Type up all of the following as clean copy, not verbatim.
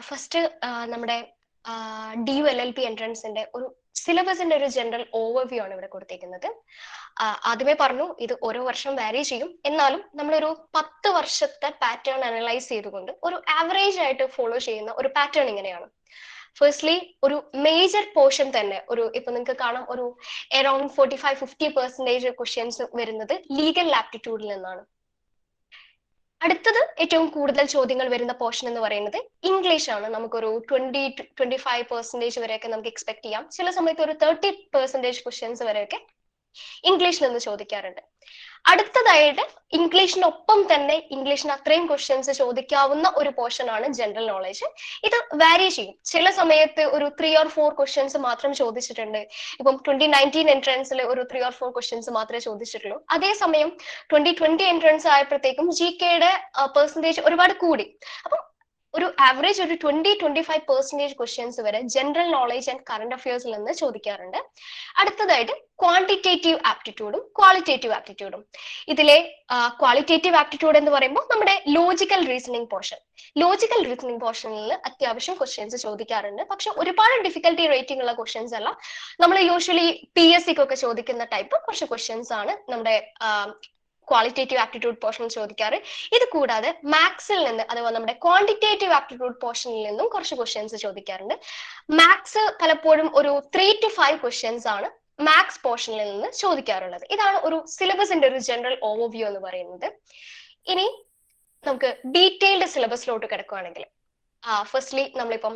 First നമ്മുടെ DU LLB എൻട്രൻസിന്റെ ഒരു സിലബസിന്റെ ഒരു ജനറൽ ഓവർവ്യൂ ആണ് ഇവിടെ കൊടുത്തേക്കുന്നത്. ആദ്യമേ പറഞ്ഞു ഇത് ഓരോ വർഷം വാരി ചെയ്യും, എന്നാലും നമ്മളൊരു 10 വർഷത്തെ പാറ്റേൺ അനലൈസ് ചെയ്തുകൊണ്ട് ഒരു ആവറേജ് ആയിട്ട് ഫോളോ ചെയ്യുന്ന ഒരു പാറ്റേൺ ഇങ്ങനെയാണ്. ഫസ്റ്റ്ലി ഒരു മേജർ പോർഷൻ തന്നെ ഇപ്പൊ നിങ്ങൾക്ക് കാണാം, ഒരു അറൌണ്ട് 45-50% ക്വസ്റ്റ്യൻസ് വരുന്നത് ലീഗൽ ആപ്റ്റിറ്റ്യൂഡിൽ നിന്നാണ്. അടുത്തത് ഏറ്റവും കൂടുതൽ ചോദ്യങ്ങൾ വരുന്ന പോർഷൻ എന്ന് പറയുന്നത് ഇംഗ്ലീഷ് ആണ്. നമുക്കൊരു 20-25% വരെയൊക്കെ നമുക്ക് എക്സ്പെക്ട് ചെയ്യാം. ചില സമയത്ത് ഒരു 30% ക്വസ്റ്റ്യൻസ് വരെയൊക്കെ ഇംഗ്ലീഷിൽ നിന്ന് ചോദിക്കാറുണ്ട്. അടുത്തതായിട്ട് ഇംഗ്ലീഷിനൊപ്പം തന്നെ ഇംഗ്ലീഷിന് അത്രയും ക്വസ്റ്റ്യൻസ് ചോദിക്കാവുന്ന ഒരു പോർഷൻ ആണ് ജനറൽ നോളേജ്. ഇത് വാരി ചെയ്യും. ചില സമയത്ത് ഒരു 3 or 4 ക്വസ്റ്റ്യൻസ് മാത്രം ചോദിച്ചിട്ടുണ്ട്. ഇപ്പം 2019 എൻട്രൻസിൽ ഒരു 3 or 4 ക്വസ്റ്റ്യൻസ് മാത്രമേ ചോദിച്ചിട്ടുള്ളൂ. അതേസമയം 2020 എൻട്രൻസ് ആയപ്പോഴത്തേക്കും GK-യുടെ പെർസെന്റേജ് ഒരുപാട് കൂടി. അപ്പം ഒരു ആവറേജ് ഒരു 20-25% ക്വസ്റ്റ്യൻസ് വരെ ജനറൽ നോളേജ് ആൻഡ് കറണ്ട് അഫയേഴ്സിൽ നിന്ന് ചോദിക്കാറുണ്ട്. അടുത്തതായിട്ട് ക്വാണ്ടിറ്റേറ്റീവ് ആപ്റ്റിറ്റ്യൂഡും ക്വാളിറ്റേറ്റീവ് ആപ്റ്റിറ്റ്യൂഡും. ഇതിലെ ക്വാളിറ്റേറ്റീവ് ആപ്റ്റിറ്റ്യൂഡ് എന്ന് പറയുമ്പോൾ നമ്മുടെ ലോജിക്കൽ റീസണിങ് പോർഷനിൽ അത്യാവശ്യം ക്വസ്റ്റ്യൻസ് ചോദിക്കാറുണ്ട്. പക്ഷെ ഒരുപാട് ഡിഫിക്കൽട്ടി റേറ്റിംഗ് ഉള്ള ക്വസ്റ്റ്യൻസ് അല്ല. നമ്മൾ യൂഷ്വലി PSC-ക്കൊക്കെ ചോദിക്കുന്ന ടൈപ്പ് കുറച്ച് ക്വസ്റ്റ്യൻസ് ആണ് നമ്മുടെ ക്വാളിറ്റേറ്റീവ് ആപ്റ്റിറ്റ്യൂഡ് പോർഷൻ ചോദിക്കാറ്. ഇത് കൂടാതെ മാത്സിൽ നിന്ന് അഥവാ നമ്മുടെ ക്വാണ്ടിറ്റേറ്റീവ് ആപ്റ്റിറ്റ്യൂഡ് പോർഷനിൽ നിന്നും കുറച്ച് ക്വസ്റ്റ്യൻസ് ചോദിക്കാറുണ്ട്. മാത്സ് പലപ്പോഴും ഒരു 3 to 5 ക്വസ്റ്റ്യൻസ് ആണ് മാത്സ് പോർഷനിൽ നിന്ന് ചോദിക്കാറുള്ളത്. ഇതാണ് ഒരു സിലബസിന്റെ ഒരു ജനറൽ ഓവർവ്യൂ എന്ന് പറയുന്നത്. ഇനി നമുക്ക് ഡീറ്റെയിൽഡ് സിലബസിലോട്ട് കിടക്കുകയാണെങ്കിൽ ഫസ്റ്റ്ലി നമ്മളിപ്പം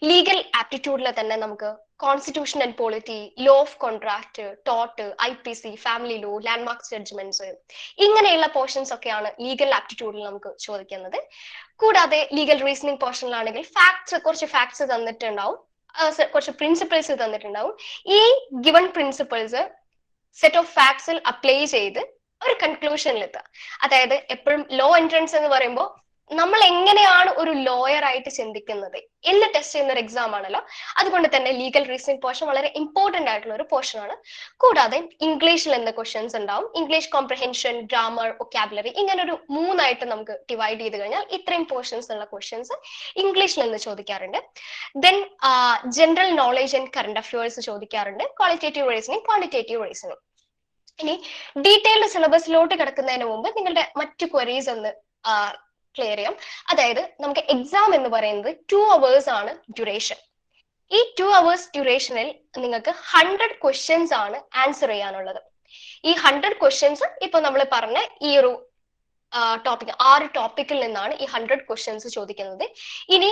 ലീഗൽ ആപ്റ്റിറ്റ്യൂഡിൽ തന്നെ നമുക്ക് constitution and polity, law of contract, ടോട്ട്, IPC, family law, landmark judgments, ഇങ്ങനെയുള്ള പോർഷൻസ് ഒക്കെയാണ് ലീഗൽ ആപ്റ്റിറ്റ്യൂഡിൽ നമുക്ക് ചോദിക്കുന്നത്. കൂടാതെ ലീഗൽ റീസണിങ് പോർഷനിലാണെങ്കിൽ കുറച്ച് ഫാക്ട്സ് തന്നിട്ടുണ്ടാവും, കുറച്ച് പ്രിൻസിപ്പിൾസ് തന്നിട്ടുണ്ടാവും. ഈ ഗിവൺ പ്രിൻസിപ്പിൾസ് സെറ്റ് ഓഫ് ഫാക്ട്സിൽ അപ്ലൈ ചെയ്ത് ഒരു കൺക്ലൂഷനിൽ എത്തുക. അതായത് എപ്പോഴും ലോ എൻട്രൻസ് എന്ന് പറയുമ്പോൾ നമ്മൾ എങ്ങനെയാണ് ഒരു ലോയർ ആയിട്ട് ചിന്തിക്കുന്നത് എന്ന് ടെസ്റ്റ് ചെയ്യുന്ന ഒരു എക്സാം ആണല്ലോ. അതുകൊണ്ട് തന്നെ ലീഗൽ റീസണിങ് പോർഷൻ വളരെ ഇമ്പോർട്ടന്റ് ആയിട്ടുള്ള ഒരു പോർഷൻ ആണ്. കൂടാതെ ഇംഗ്ലീഷിൽ എന്ത് ക്വസ്റ്റ്യൻസ് ഉണ്ടാവും, ഇംഗ്ലീഷ് കോംപ്രഹെൻഷൻ, ഗ്രാമർ, വൊക്കാബുലറി, ഇങ്ങനെ ഒരു 3 ആയിട്ട് നമുക്ക് ഡിവൈഡ് ചെയ്ത് കഴിഞ്ഞാൽ ഇത്രയും പോർഷൻസ് ഉള്ള ക്വസ്റ്റ്യൻസ് ഇംഗ്ലീഷിൽ നിന്ന് ചോദിക്കാറുണ്ട്. Then general knowledge and current affairs ചോദിക്കാറുണ്ട്, ക്വാളിറ്റേറ്റീവ് റീസണിങ്, ക്വാണ്ടിറ്റേറ്റീവ് റീസണിങ്. ഇനി ഡീറ്റെയിൽഡ് സിലബസിലോട്ട് കിടക്കുന്നതിന് മുമ്പ് നിങ്ങളുടെ മറ്റു ക്വരീസ് ഒന്ന് ക്ലിയർ ചെയ്യാം. അതായത് നമുക്ക് എക്സാം എന്ന് പറയുന്നത് 2 hours ആണ് ഡ്യൂറേഷൻ. ഈ 2 hours ഡ്യൂറേഷനിൽ നിങ്ങൾക്ക് 100 ക്വസ്റ്റ്യൻസ് ആണ് ആൻസർ ചെയ്യാനുള്ളത്. ഈ 100 ക്വസ്റ്റ്യൻസ് ഇപ്പൊ നമ്മൾ പറഞ്ഞ ഈ ഒരു ടോപ്പിക് 6 ടോപ്പിക്കിൽ നിന്നാണ് ഈ 100 ക്വസ്റ്റ്യൻസ് ചോദിക്കുന്നത്. ഇനി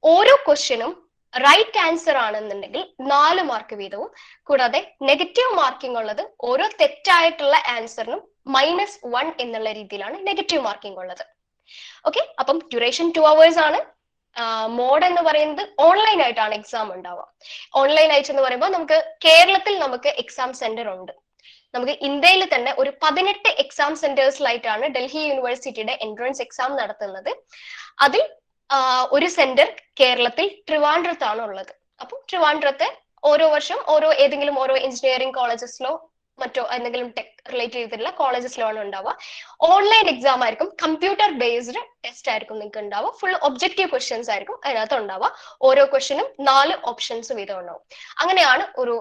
ഓരോ ക്വസ്റ്റ്യനും റൈറ്റ് ആൻസർ ആണെന്നുണ്ടെങ്കിൽ 4 മാർക്ക് വീതവും, കൂടാതെ നെഗറ്റീവ് മാർക്കിംഗ് ഉള്ളത് ഓരോ തെറ്റായിട്ടുള്ള ആൻസറിനും -1 എന്നുള്ള രീതിയിലാണ് നെഗറ്റീവ് മാർക്കിംഗ് ഉള്ളത്. ഓക്കെ, അപ്പം ഡ്യൂറേഷൻ 2 hours ആണ്. മോഡ് എന്ന് പറയുന്നത് ഓൺലൈൻ ആയിട്ടാണ് എക്സാം ഉണ്ടാവുക. ഓൺലൈൻ ആയിട്ട് എന്ന് പറയുമ്പോൾ നമുക്ക് കേരളത്തിൽ നമുക്ക് എക്സാം സെന്റർ ഉണ്ട്. നമുക്ക് ഇന്ത്യയിൽ തന്നെ ഒരു 18 എക്സാം സെന്റേഴ്സിലായിട്ടാണ് ഡൽഹി യൂണിവേഴ്സിറ്റിയുടെ എൻട്രൻസ് എക്സാം നടത്തുന്നത്. അതിൽ ഒരു സെന്റർ കേരളത്തിൽ ട്രിവാൻഡ്രത്താണ് ഉള്ളത്. അപ്പം ട്രിവാൻഡ്രത്തെ ഓരോ വർഷം ഏതെങ്കിലും ഓരോ എഞ്ചിനീയറിംഗ് കോളേജസിലോ മറ്റോ എന്തെങ്കിലും ടെക് റിലേറ്റഡ് ചെയ്തിട്ടുള്ള കോളേജസിലാണ് ഉണ്ടാവുക. ഓൺലൈൻ എക്സാം ആയിരിക്കും, കമ്പ്യൂട്ടർ ബേസ്ഡ് ടെസ്റ്റ് ആയിരിക്കും നിങ്ങൾക്ക് ഉണ്ടാവുക. ഫുൾ ഒബ്ജക്റ്റീവ് ക്വസ്റ്റ്യൻസ് ആയിരിക്കും അതിനകത്ത് ഉണ്ടാവുക. ഓരോ ക്വസ്റ്റ്യനും 4 ഓപ്ഷൻസ് വീതം ഉണ്ടാവും. അങ്ങനെയാണ് ഒരു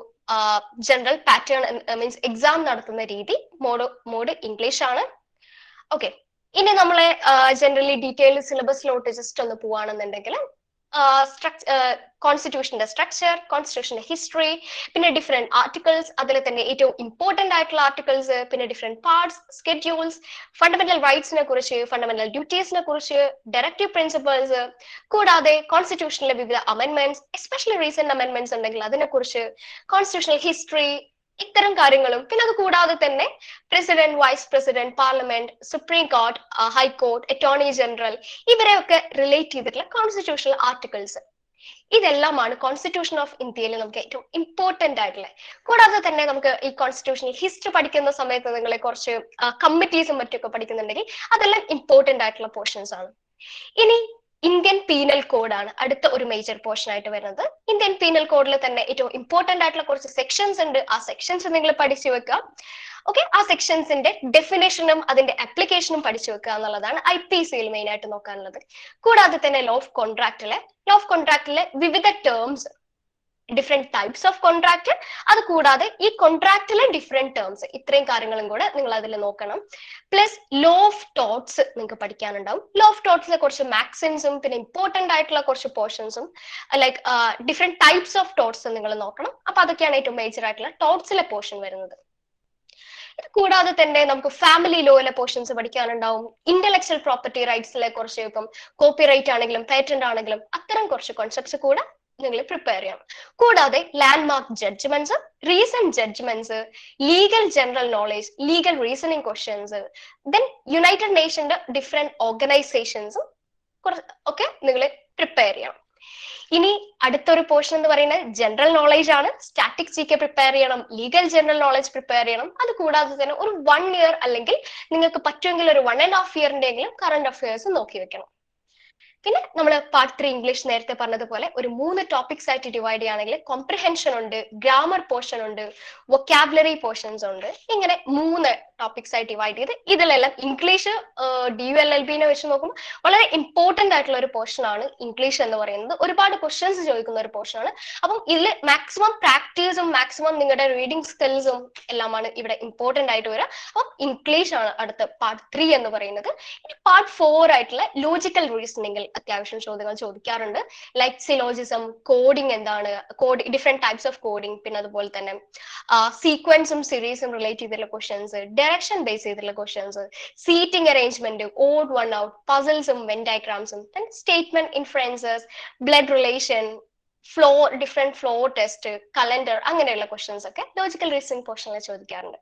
ജനറൽ പാറ്റേൺ, മീൻസ് എക്സാം നടത്തുന്ന രീതി. മോഡ് ഇംഗ്ലീഷ് ആണ്. ഓക്കെ, ഇനി നമ്മളെ ജനറലി ഡീറ്റെയിൽഡ് സിലബസിലോട്ട് ജസ്റ്റ് ഒന്ന് പോവാണെന്നുണ്ടെങ്കിൽ കോൺസ്റ്റിറ്റ്യൂഷന്റെ സ്ട്രക്ചർ, കോൺസ്റ്റിറ്റ്യൂഷന്റെ ഹിസ്റ്ററി, പിന്നെ ഡിഫറെന്റ് ആർട്ടിക്കിൾസ്, അതിൽ തന്നെ ഏറ്റവും ഇമ്പോർട്ടന്റ് ആയിട്ടുള്ള ആർട്ടിക്കിൾസ്, പിന്നെ ഡിഫറെന്റ് പാർട്സ്, സ്കെഡ്യൂൾസ്, ഫണ്ടമെന്റൽ റൈറ്റ്സിനെ കുറിച്ച്, ഫണ്ടമെന്റൽ ഡ്യൂട്ടീസിനെ കുറിച്ച്, ഡയറക്റ്റീവ് പ്രിൻസിപ്പിൾസ്, കൂടാതെ കോൺസ്റ്റിറ്റ്യൂഷനിലെ വിവിധ അമെന്റ്മെന്റ്സ്, എസ്പെഷ്യലി റീസെന്റ് അമെന്റ്മെന്റ്സ് ഉണ്ടെങ്കിൽ അതിനെക്കുറിച്ച്, കോൺസ്റ്റിറ്റ്യൂഷണൽ ഹിസ്റ്ററി, ഇത്തരം കാര്യങ്ങളും. പിന്നെ അത് കൂടാതെ തന്നെ president, vice president, parliament, supreme court, high court, attorney general, ഇവരെയൊക്കെ റിലേറ്റ് ചെയ്തിട്ടുള്ള കോൺസ്റ്റിറ്റ്യൂഷണൽ ആർട്ടിക്കിൾസ്, ഇതെല്ലാമാണ് കോൺസ്റ്റിറ്റ്യൂഷൻ ഓഫ് ഇന്ത്യയിൽ നമുക്ക് ഏറ്റവും ഇമ്പോർട്ടന്റ് ആയിട്ടുള്ള. കൂടാതെ തന്നെ നമുക്ക് ഈ കോൺസ്റ്റിറ്റ്യൂഷണൽ ഹിസ്റ്ററി പഠിക്കുന്ന സമയത്ത് നിങ്ങളെ കുറച്ച് കമ്മിറ്റീസും മറ്റൊക്കെ പഠിക്കുന്നുണ്ടെങ്കിൽ അതെല്ലാം ഇമ്പോർട്ടന്റ് ആയിട്ടുള്ള പോർഷൻസ് ആണ്. ഇനി ഇന്ത്യൻ പീനൽ കോഡാണ് അടുത്ത ഒരു മേജർ പോർഷൻ ആയിട്ട് വരുന്നത്. ഇന്ത്യൻ പീനൽ കോഡിൽ തന്നെ ഏറ്റവും ഇമ്പോർട്ടന്റ് ആയിട്ടുള്ള കുറച്ച് സെക്ഷൻസ് ഉണ്ട്. ആ സെക്ഷൻസ് നിങ്ങൾ പഠിച്ചു വെക്കുക. ഓക്കെ, ആ സെക്ഷൻസിന്റെ ഡെഫിനേഷനും അതിന്റെ അപ്ലിക്കേഷനും പഠിച്ചു വെക്കുക എന്നുള്ളതാണ് IPCയിൽ മെയിൻ ആയിട്ട് നോക്കാനുള്ളത്. കൂടാതെ തന്നെ ലോ ഓഫ് കോൺട്രാക്റ്റിലെ വിവിധ terms, different types of contract, അത് കൂടാതെ ഈ കോൺട്രാക്റ്റിലെ ഡിഫറെന്റ് ടേംസ്, ഇത്രയും കാര്യങ്ങളും കൂടെ നിങ്ങൾ അതിൽ നോക്കണം. പ്ലസ് ലോ ഓഫ് ടോട്ട്സ് നിങ്ങൾക്ക് പഠിക്കാനുണ്ടാവും. ലോ ഓഫ് ടോട്ട്സിലെ കുറച്ച് മാക്സിംസും പിന്നെ ഇമ്പോർട്ടന്റ് ആയിട്ടുള്ള കുറച്ച് പോർഷൻസും like different types of thoughts നിങ്ങൾ നോക്കണം. അപ്പൊ അതൊക്കെയാണ് ഏറ്റവും മേജർ ആയിട്ടുള്ള ടോട്ട്സിലെ പോർഷൻ വരുന്നത്. കൂടാതെ തന്നെ നമുക്ക് ഫാമിലി ലോയിലെ പോർഷൻസ് പഠിക്കാനുണ്ടാവും. ഇന്റലക്ച്വൽ പ്രോപ്പർട്ടി റൈറ്റ്സിലെ കുറച്ച്, ഇപ്പം കോപ്പിറൈറ്റ് ആണെങ്കിലും പേറ്റന്റ് ആണെങ്കിലും അത്തരം കുറച്ച് കോൺസെപ്റ്റ്സ് കൂടെ നിങ്ങൾ പ്രിപ്പയർ ചെയ്യണം. കൂടാതെ landmark judgments, recent judgments, legal general knowledge, legal reasoning questions, then united നേഷന്റെ ഡിഫറെന്റ് ഓർഗനൈസേഷൻസും ഒക്കെ നിങ്ങൾ പ്രിപ്പയർ ചെയ്യണം. ഇനി അടുത്തൊരു പോർഷൻ എന്ന് പറയുന്നത് ജനറൽ നോളേജ് ആണ്. സ്റ്റാറ്റിക് GK പ്രിപ്പയർ ചെയ്യണം, ലീഗൽ ജനറൽ നോളേജ് പ്രിപ്പയർ ചെയ്യണം. അത് കൂടാതെ തന്നെ ഒരു 1 ഇയർ അല്ലെങ്കിൽ നിങ്ങൾക്ക് പറ്റുമെങ്കിൽ ഒരു 1.5 ഇയറിന്റെ എങ്കിലും കറണ്ട് അഫയേഴ്സ് നോക്കി വെക്കണം. പിന്നെ നമ്മൾ പാർട്ട് 3 ഇംഗ്ലീഷ് നേരത്തെ പറഞ്ഞതുപോലെ ഒരു 3 ടോപ്പിക്സ് ആയിട്ട് ഡിവൈഡ് ചെയ്യുകയാണെങ്കിൽ കോംപ്രിഹെൻഷൻ ഉണ്ട്, ഗ്രാമർ പോർഷൻ ഉണ്ട്, വൊക്കാബുലറി പോർഷൻസ് ഉണ്ട്. ഇങ്ങനെ 3 ടോപ്പിക്സ് ആയിട്ട് ഡിവൈഡ് ചെയ്ത് ഇതിലെല്ലാം ഇംഗ്ലീഷ് DULLB-നെ വെച്ച് നോക്കുമ്പോൾ വളരെ ഇമ്പോർട്ടന്റ് ആയിട്ടുള്ള ഒരു പോർഷൻ ആണ് ഇംഗ്ലീഷ് എന്ന് പറയുന്നത്. ഒരുപാട് ക്വസ്റ്റ്യൻസ് ചോദിക്കുന്ന ഒരു പോർഷൻ ആണ്. അപ്പം ഇതിൽ മാക്സിമം പ്രാക്ടീസും മാക്സിമം നിങ്ങളുടെ റീഡിംഗ് സ്കിൽസും എല്ലാമാണ് ഇവിടെ ഇമ്പോർട്ടന്റ് ആയിട്ട് വരിക. അപ്പം ഇംഗ്ലീഷ് ആണ് അടുത്ത പാർട്ട് 3 എന്ന് പറയുന്നത്. ഇനി പാർട്ട് 4 ആയിട്ടുള്ള ലോജിക്കൽ റീസണിംഗിൽ അത്യാവശ്യം ചോദ്യങ്ങൾ ചോദിക്കാറുണ്ട്. ലൈക്ക് സിലോജിസം, കോഡിംഗ് എന്താണ്, ഡിഫറെന്റ് ടൈപ്സ് ഓഫ് കോഡിംഗ്, പിന്നെ അതുപോലെ തന്നെ സീക്വൻസും സീരീസും റിലേറ്റ് ചെയ്തിട്ടുള്ള ക്വസ്റ്റ്യൻസ്, ഡയറക്ഷൻ ബേസ് ചെയ്തിട്ടുള്ള questions, seating arrangement, odd one out, പസിൽസും വെൻ ഡയഗ്രാംസും, statement influences, blood relation, different flow test, calendar, അങ്ങനെയുള്ള ക്വസ്റ്റ്യൻസ് ഒക്കെ ലോജിക്കൽ റീസണിംഗ് പോർഷനിൽ ചോദിക്കാറുണ്ട്.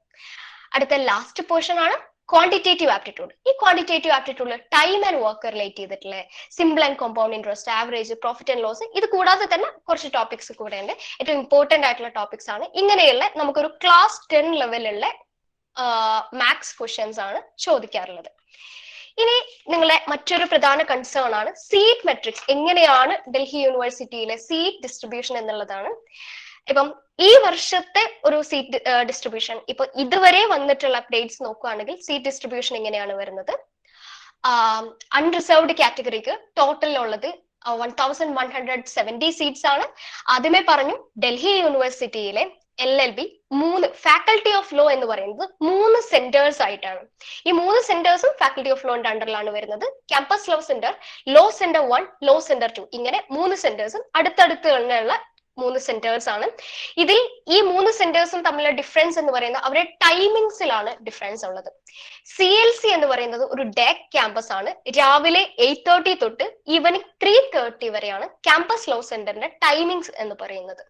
അടുത്ത ലാസ്റ്റ് പോർഷൻ ആണ് ക്വാണ്ടിറ്റേറ്റീവ് ആപ്റ്റിറ്റ്യൂഡ്. ഈ ക്വാണ്ടിറ്റേറ്റീവ് ആപ്റ്റിറ്റ്യൂഡിൽ ടൈം ആൻഡ് വർക്ക് റിലേറ്റ് ചെയ്തിട്ടുള്ള simple and compound interest, average, profit and loss, ഇത് കൂടാതെ തന്നെ കുറച്ച് ടോപ്പിക്സ് കൂടെ ഉണ്ട്. ഏറ്റവും ഇമ്പോർട്ടന്റ് ആയിട്ടുള്ള ടോപ്പിക്സ് ആണ്. ഇങ്ങനെയുള്ള നമുക്കൊരു ക്ലാസ് 10 ലെവലിലുള്ള മാത്സ് ക്വസ്റ്റ്യൻസ് ആണ് ചോദിക്കാറുള്ളത്. ഇനി നിങ്ങളെ മറ്റൊരു പ്രധാന കൺസേൺ ആണ് സീറ്റ് മെട്രിക്സ്. എങ്ങനെയാണ് ഡൽഹി യൂണിവേഴ്സിറ്റിയിലെ സീറ്റ് ഡിസ്ട്രിബ്യൂഷൻ എന്നുള്ളതാണ്. ഇപ്പം ഈ വർഷത്തെ ഒരു സീറ്റ് ഡിസ്ട്രിബ്യൂഷൻ, ഇപ്പൊ ഇതുവരെ വന്നിട്ടുള്ള അപ്ഡേറ്റ്സ് നോക്കുകയാണെങ്കിൽ സീറ്റ് ഡിസ്ട്രിബ്യൂഷൻ ഇങ്ങനെയാണ് വരുന്നത്. അൺറിസർവ്ഡ് കാറ്റഗറിക്ക് ടോട്ടൽ ഉള്ളത് 1170 സീറ്റ്സ് ആണ്. ആദ്യമേ പറഞ്ഞു ഡൽഹി യൂണിവേഴ്സിറ്റിയിലെ LLB 3 ഫാക്കൽറ്റി ഓഫ് ലോ എന്ന് പറയുന്നത് 3 സെന്റേഴ്സ് ആയിട്ടാണ്. ഈ 3 സെന്റേഴ്സും ഫാക്കൽറ്റി ഓഫ് ലോന്റെ അണ്ടറിലാണ് വരുന്നത്. Campus law centre 1, law centre 2, ഇങ്ങനെ 3 സെന്റേഴ്സും അടുത്തടുത്ത് തന്നെയുള്ള 3 സെന്റേഴ്സ് ആണ്. ഇതിൽ ഈ 3 സെന്റേഴ്സും തമ്മിലുള്ള ഡിഫറൻസ് എന്ന് പറയുന്നത് അവരുടെ ടൈമിങ്സിലാണ് ഡിഫറൻസ് ഉള്ളത്. CLC എന്ന് പറയുന്നത് ഒരു ഡേ ക്യാമ്പസ് ആണ്. രാവിലെ 8:30 തൊട്ട് ഈവനിങ് 3:30 വരെയാണ് ക്യാമ്പസ് ലോ സെന്ററിന്റെ ടൈമിങ്സ് എന്ന് പറയുന്നത്.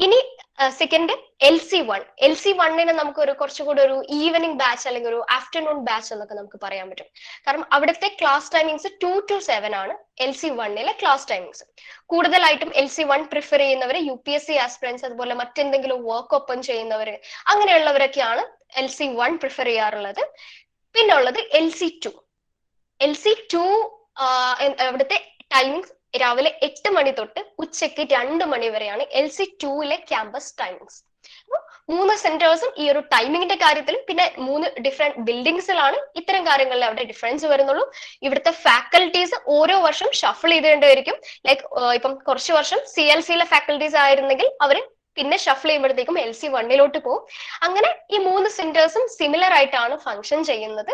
ഇനി സെക്കൻഡ് LC1 നമുക്ക് ഒരു കുറച്ചുകൂടി ഒരു ഈവനിങ് ബാച്ച് അല്ലെങ്കിൽ ഒരു ആഫ്റ്റർനൂൺ ബാച്ച് എന്നൊക്കെ നമുക്ക് പറയാൻ പറ്റും. കാരണം അവിടുത്തെ ക്ലാസ് ടൈമിങ്സ് 2 to 7 ആണ് LC1 ക്ലാസ് ടൈമിങ്സ്. കൂടുതലായിട്ടും LC1 പ്രിഫർ ചെയ്യുന്നവര് UPSC ആസ്പിറൻസ്, അതുപോലെ മറ്റെന്തെങ്കിലും വർക്ക് ഒപ്പം ചെയ്യുന്നവര്, അങ്ങനെയുള്ളവരൊക്കെയാണ് LC1 പ്രിഫർ ചെയ്യാറുള്ളത്. പിന്നെ ഉള്ളത് LC2. അവിടുത്തെ ടൈമിങ്സ് രാവിലെ 8 മണി തൊട്ട് ഉച്ചയ്ക്ക് 2 മണി വരെയാണ് LC2 ക്യാമ്പസ് ടൈമിങ്സ്. 3 സെന്റേഴ്സും ഈ ഒരു ടൈമിങ്ങിന്റെ കാര്യത്തിലും പിന്നെ 3 ഡിഫറെന്റ് ബിൽഡിംഗ്സിലാണ് ഇത്തരം കാര്യങ്ങളിൽ അവിടെ ഡിഫറൻസ് വരുന്നുള്ളൂ. ഇവിടുത്തെ ഫാക്കൽറ്റീസ് ഓരോ വർഷം ഷഫിൾ ചെയ്തുകൊണ്ടേയിരിക്കും. ലൈക്ക് ഇപ്പം കുറച്ച് വർഷം CLC ഫാക്കൽറ്റീസ് ആയിരുന്നെങ്കിൽ അവര് പിന്നെ ഷഫിൾ ചെയ്യുമ്പോഴത്തേക്കും LC1 പോകും. അങ്ങനെ ഈ 3 സെന്റേഴ്സും സിമിലർ ആയിട്ടാണ് ഫങ്ഷൻ ചെയ്യുന്നത്.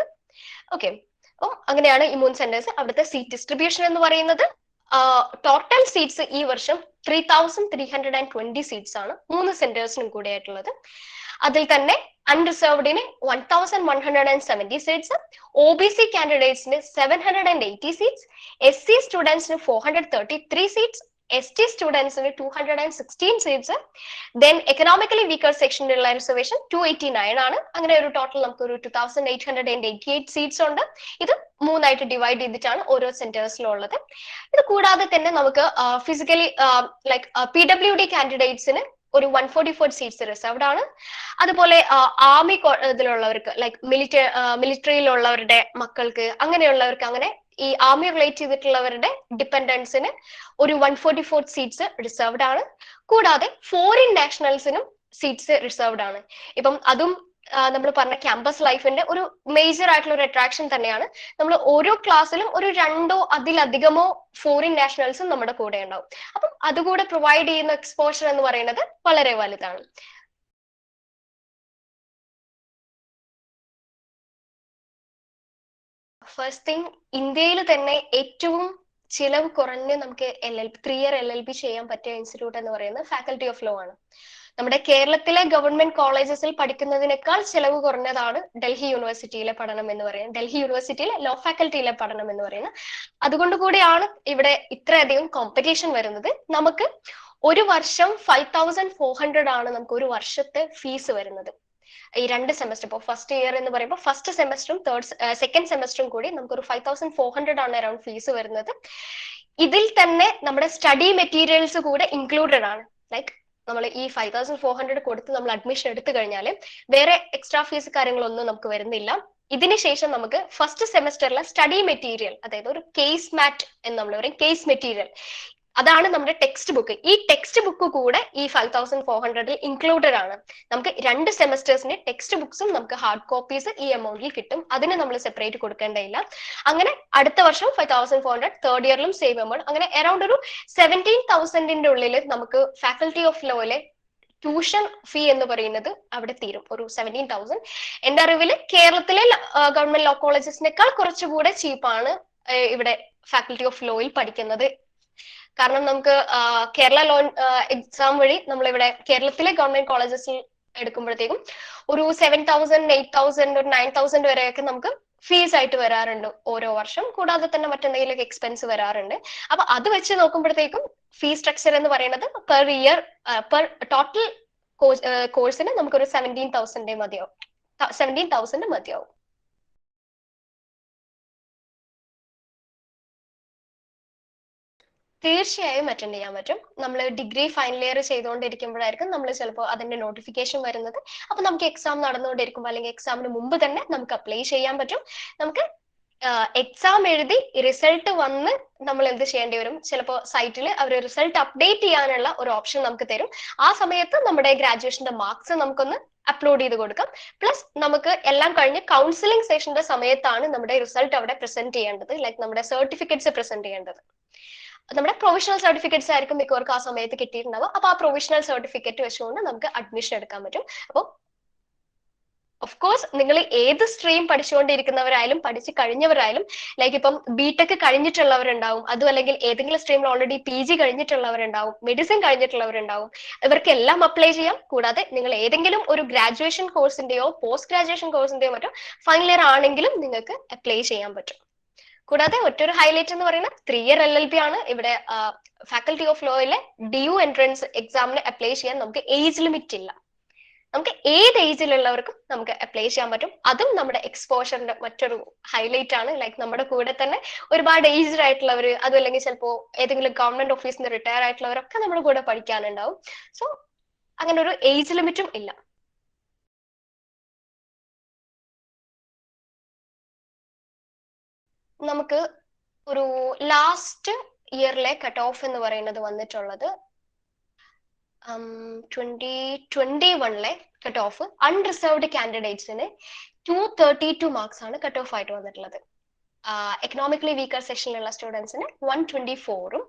ഓക്കെ, അപ്പം അങ്ങനെയാണ് ഈ 3 സെന്റേഴ്സ്. അവിടുത്തെ സീറ്റ് ഡിസ്ട്രിബ്യൂഷൻ എന്ന് പറയുന്നത് ടോട്ടൽ സീറ്റ്സ് ഈ വർഷം 3320 സീറ്റ്സ് ആണ് 3 സെന്റേഴ്സിനും കൂടെ ആയിട്ടുള്ളത്. അതിൽ തന്നെ അൺറിസർവ്ഡിന് 1170 സീറ്റ്സ്, OBC കാൻഡിഡേറ്റ്സിന് 780 സീറ്റ്സ്, SC സ്റ്റുഡൻസിന് 433 സീറ്റ്സ്, ST സ്റ്റുഡൻസിന് 216 സീറ്റ്സ്, ദെൻ എക്കണോമിക്കലി വീക്കർ സെക്ഷനിലുള്ള റിസർവേഷൻ 289 ആണ്. അങ്ങനെ ഒരു ടോട്ടൽ നമുക്ക് ഒരു 2888 സീറ്റ്സ് ഉണ്ട്. ഇത് 3 ആയിട്ട് ഡിവൈഡ് ചെയ്തിട്ടാണ് ഓരോ സെന്റേഴ്സിലും ഉള്ളത്. ഇത് കൂടാതെ തന്നെ നമുക്ക് ഫിസിക്കലി ലൈക്ക് PWD കാൻഡിഡേറ്റ്സിന് ഒരു 144 സീറ്റ്സ് റിസർവ്ഡ് ആണ്. അതുപോലെ ആർമി ഇതിലുള്ളവർക്ക് ലൈക്ക് മിലിറ്ററിയിലുള്ളവരുടെ മക്കൾക്ക്, അങ്ങനെയുള്ളവർക്ക്, അങ്ങനെ ഈ ആർമി റിലേറ്റ് ചെയ്തിട്ടുള്ളവരുടെ ഡിപ്പെൻഡൻസിന് ഒരു 144 സീറ്റ്സ് റിസർവ്ഡ് ആണ്. കൂടാതെ ഫോറിൻ നാഷണൽസിനും സീറ്റ്സ് റിസർവ്ഡ് ആണ്. ഇപ്പം അതും നമ്മൾ പറഞ്ഞ ക്യാമ്പസ് ലൈഫിന്റെ ഒരു മേജർ ആയിട്ടുള്ള ഒരു അട്രാക്ഷൻ തന്നെയാണ്. നമ്മൾ ഓരോ ക്ലാസ്സിലും ഒരു 2 അതിലധികമോ ഫോറിൻ നാഷണൽസും നമ്മുടെ കൂടെ ഉണ്ടാവും. അപ്പം അതുകൂടെ പ്രൊവൈഡ് ചെയ്യുന്ന എക്സ്പോഷർ എന്ന് പറയുന്നത് വളരെ വലുതാണ്. ഫസ്റ്റ് തിങ്, ഇന്ത്യയിൽ തന്നെ ഏറ്റവും ചിലവ് കുറഞ്ഞ് നമുക്ക് LLB 3 ഇയർ LLB ചെയ്യാൻ പറ്റിയ ഇൻസ്റ്റിറ്റ്യൂട്ട് എന്ന് പറയുന്നത് ഫാക്കൽറ്റി ഓഫ് ലോ ആണ്. നമ്മുടെ കേരളത്തിലെ ഗവൺമെന്റ് കോളേജസിൽ പഠിക്കുന്നതിനേക്കാൾ ചിലവ് കുറഞ്ഞതാണ് ഡൽഹി യൂണിവേഴ്സിറ്റിയിലെ പഠനം എന്ന് പറയുന്നത്, ഡൽഹി യൂണിവേഴ്സിറ്റിയിലെ ലോ ഫാക്കൽറ്റിയിലെ പഠനം എന്ന് പറയുന്നത്. അതുകൊണ്ട് കൂടിയാണ് ഇവിടെ ഇത്രയധികം കോമ്പറ്റീഷൻ വരുന്നത്. നമുക്ക് ഒരു വർഷം 5400 ആണ് നമുക്ക് ഒരു വർഷത്തെ ഫീസ് വരുന്നത്. ഈ 2 സെമസ്റ്റർ, ഇപ്പോൾ ഫസ്റ്റ് ഇയർ എന്ന് പറയുമ്പോൾ ഫസ്റ്റ് സെമസ്റ്ററും സെക്കൻഡ് സെമസ്റ്ററും കൂടി നമുക്കൊരു 5400 ആണ് അറൌണ്ട് ഫീസ് വരുന്നത്. ഇതിൽ തന്നെ നമ്മുടെ സ്റ്റഡി മെറ്റീരിയൽസ് കൂടെ ഇൻക്ലൂഡഡ് ആണ്. ലൈക്ക് നമ്മൾ ഈ 5400 കൊടുത്ത് നമ്മൾ അഡ്മിഷൻ എടുത്തു കഴിഞ്ഞാൽ വേറെ എക്സ്ട്രാ ഫീസ് കാര്യങ്ങളൊന്നും നമുക്ക് വരുന്നില്ല. ഇതിനുശേഷം നമുക്ക് ഫസ്റ്റ് സെമസ്റ്ററിലെ സ്റ്റഡി മെറ്റീരിയൽ, അതായത് ഒരു കേസ് മാറ്റ് എന്ന് നമ്മൾ പറയും, കേസ് മെറ്റീരിയൽ, അതാണ് നമ്മുടെ ടെക്സ്റ്റ് ബുക്ക്. ഈ ടെക്സ്റ്റ് ബുക്ക് കൂടെ ഈ 5400 ഇൻക്ലൂഡഡ് ആണ്. നമുക്ക് 2 സെമസ്റ്റേഴ്സിന്റെ ടെക്സ്റ്റ് ബുക്സും നമുക്ക് ഹാർഡ് കോപ്പീസ് ഈ എമൗണ്ടിൽ കിട്ടും. അതിന് നമ്മൾ സെപ്പറേറ്റ് കൊടുക്കേണ്ടതില്ല. അങ്ങനെ അടുത്ത വർഷം 5400, തേർഡ് ഇയറിലും സെയിം എമൗണ്ട്. അങ്ങനെ അറൌണ്ട് ഒരു 17,000 ഉള്ളിൽ നമുക്ക് ഫാക്കൽറ്റി ഓഫ് ലോയിലെ ട്യൂഷൻ ഫീ എന്ന് പറയുന്നത് അവിടെ തീരും, ഒരു 17,000. എന്റെ അറിവിൽ കേരളത്തിലെ ഗവൺമെന്റ് ലോ കോളേജസിനേക്കാൾ കുറച്ചുകൂടെ ചീപ്പാണ് ഇവിടെ ഫാക്കൽറ്റി ഓഫ് ലോയിൽ പഠിക്കുന്നത്. കാരണം നമുക്ക് കേരള ലോ എക്സാം വഴി നമ്മളിവിടെ കേരളത്തിലെ ഗവൺമെന്റ് കോളേജസിൽ എടുക്കുമ്പോഴത്തേക്കും ഒരു 7,000, 8,000, ഒരു 9,000 വരെയൊക്കെ നമുക്ക് ഫീസ് ആയിട്ട് വരാറുണ്ട് ഓരോ വർഷം. കൂടാതെ തന്നെ മറ്റെന്തെങ്കിലും എക്സ്പെൻസ് വരാറുണ്ട്. അപ്പൊ അത് വെച്ച് നോക്കുമ്പോഴത്തേക്കും ഫീസ് സ്ട്രക്ചർ എന്ന് പറയുന്നത് പെർ ഇയർ പെർ ടോട്ടൽ കോഴ്സിന് നമുക്കൊരു 17,000 മതിയാവും. തീർച്ചയായും അറ്റൻഡ് ചെയ്യാൻ പറ്റും. നമ്മൾ ഡിഗ്രി ഫൈനൽ ഇയർ ചെയ്തുകൊണ്ടിരിക്കുമ്പോഴായിരിക്കും നമ്മൾ ചിലപ്പോൾ അതിന്റെ നോട്ടിഫിക്കേഷൻ വരുന്നത്. അപ്പൊ നമുക്ക് എക്സാം നടന്നുകൊണ്ടിരിക്കുമ്പോൾ അല്ലെങ്കിൽ എക്സാമിന് മുമ്പ് തന്നെ നമുക്ക് അപ്ലൈ ചെയ്യാൻ പറ്റും. നമുക്ക് എക്സാം എഴുതി റിസൾട്ട് വന്ന് നമ്മൾ എന്ത് ചെയ്യേണ്ടി വരും, ചിലപ്പോൾ സൈറ്റിൽ അവർ റിസൾട്ട് അപ്ഡേറ്റ് ചെയ്യാനുള്ള ഒരു ഓപ്ഷൻ നമുക്ക് തരും. ആ സമയത്ത് നമ്മുടെ ഗ്രാജുവേഷന്റെ മാർക്സ് നമുക്കൊന്ന് അപ്ലോഡ് ചെയ്ത് കൊടുക്കാം. പ്ലസ് നമുക്ക് എല്ലാം കഴിഞ്ഞ് കൗൺസിലിംഗ് സെഷന്റെ സമയത്താണ് നമ്മുടെ റിസൾട്ട് അവിടെ പ്രസന്റ് ചെയ്യേണ്ടത്, ലൈക്ക് നമ്മുടെ സർട്ടിഫിക്കറ്റ്സ് പ്രസന്റ് ചെയ്യേണ്ടത്. നമ്മുടെ പ്രൊവിഷണൽ സർട്ടിഫിക്കറ്റ്സ് ആയിരിക്കും മിക്കവർക്കും ആ സമയത്ത് കിട്ടിയിട്ടുണ്ടാവും. അപ്പൊ ആ പ്രൊവിഷണൽ സർട്ടിഫിക്കറ്റ് വെച്ചുകൊണ്ട് നമുക്ക് അഡ്മിഷൻ എടുക്കാൻ പറ്റും. അപ്പോൾ ഓഫ് കോഴ്സ് നിങ്ങൾ ഏത് സ്ട്രീം പഠിച്ചുകൊണ്ടിരിക്കുന്നവരായാലും പഠിച്ചു കഴിഞ്ഞവരായാലും, ലൈക്ക് ഇപ്പം BTech കഴിഞ്ഞിട്ടുള്ളവരുണ്ടാവും, അതും അല്ലെങ്കിൽ ഏതെങ്കിലും സ്ട്രീമിൽ ഓൾറെഡി PG കഴിഞ്ഞിട്ടുള്ളവരുണ്ടാവും, മെഡിസിൻ കഴിഞ്ഞിട്ടുള്ളവരുണ്ടാവും, ഇവർക്കെല്ലാം അപ്ലൈ ചെയ്യാം. കൂടാതെ നിങ്ങൾ ഏതെങ്കിലും ഒരു ഗ്രാജുവേഷൻ കോഴ്സിന്റെയോ പോസ്റ്റ് ഗ്രാജുവേഷൻ കോഴ്സിന്റെയോ മറ്റോ ഫൈനൽ ഇയർ ആണെങ്കിലും നിങ്ങൾക്ക് അപ്ലൈ ചെയ്യാൻ പറ്റും. കൂടാതെ ഒറ്റൊരു ഹൈലൈറ്റ് എന്ന് പറയുന്നത് 3 ഇയർ LLB ആണ്. ഇവിടെ ഫാക്കൽറ്റി ഓഫ് ലോയിലെ DU എൻട്രൻസ് എക്സാമിന് അപ്ലൈ ചെയ്യാൻ നമുക്ക് ഏജ് ലിമിറ്റ് ഇല്ല. നമുക്ക് ഏത് ഏജിലുള്ളവർക്കും നമുക്ക് അപ്ലൈ ചെയ്യാൻ പറ്റും. അതും നമ്മുടെ എക്സ്പോഷറിന്റെ മറ്റൊരു ഹൈലൈറ്റ് ആണ്. ലൈക്ക് നമ്മുടെ കൂടെ തന്നെ ഒരുപാട് ഏജ്ഡ് ആയിട്ടുള്ളവർ, അതും അല്ലെങ്കിൽ ചിലപ്പോൾ ഏതെങ്കിലും ഗവൺമെന്റ് ഓഫീസിൽ നിന്ന് റിട്ടയർ ആയിട്ടുള്ളവരൊക്കെ നമ്മുടെ കൂടെ പഠിക്കാനുണ്ടാവും. സോ അങ്ങനെ ഒരു ഏജ് ലിമിറ്റും ഇല്ല. നമുക്ക് ഒരു ലാസ്റ്റ് ഇയറിലെ കട്ട് ഓഫ് എന്ന് പറയുന്നത് വന്നിട്ടുള്ളത് 2021 കട്ട് ഓഫ് അൺറിസർവ്ഡ് കാൻഡിഡേറ്റ്സിന് 232 മാർക്സ് ആണ് കട്ട് ഓഫ് ആയിട്ട് വന്നിട്ടുള്ളത്. എക്കണോമിക്കലി വീക്കർ സെക്ഷനിലുള്ള സ്റ്റുഡൻസിന് 124ഉം,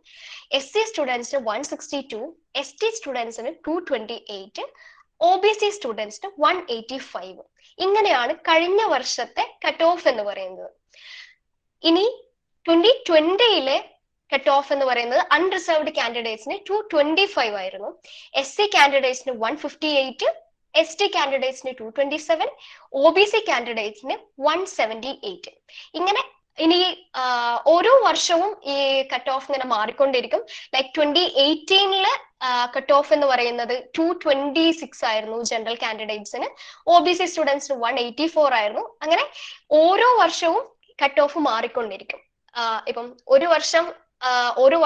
SC സ്റ്റുഡൻസിന് 162, ST സ്റ്റുഡൻസിന് 228, OBC സ്റ്റുഡൻസിന് 185. ഇങ്ങനെയാണ് കഴിഞ്ഞ വർഷത്തെ കട്ട് ഓഫ് എന്ന് പറയുന്നത്. ഇനി 2020 കട്ട് ഓഫ് എന്ന് പറയുന്നത് അൺറിസർവ്ഡ് കാൻഡിഡേറ്റ്സിന് 225 ആയിരുന്നു, SC കാൻഡിഡേറ്റ്സിന് 158, ST കാൻഡിഡേറ്റ്സിന് 227, OBC കാൻഡിഡേറ്റ്സിന് 178. ഇങ്ങനെ ഇനി ഓരോ വർഷവും ഈ കട്ട് ഓഫ് ഇങ്ങനെ മാറിക്കൊണ്ടിരിക്കും. ലൈക്ക് 2018 കട്ട് ഓഫ് എന്ന് പറയുന്നത് 226 ആയിരുന്നു ജനറൽ കാൻഡിഡേറ്റ്സിന്, OBC സ്റ്റുഡൻസിന് 184 ആയിരുന്നു. അങ്ങനെ ഓരോ വർഷവും കട്ട് ഓഫ് മാറിക്കൊണ്ടിരിക്കും. ഇപ്പം ഓരോ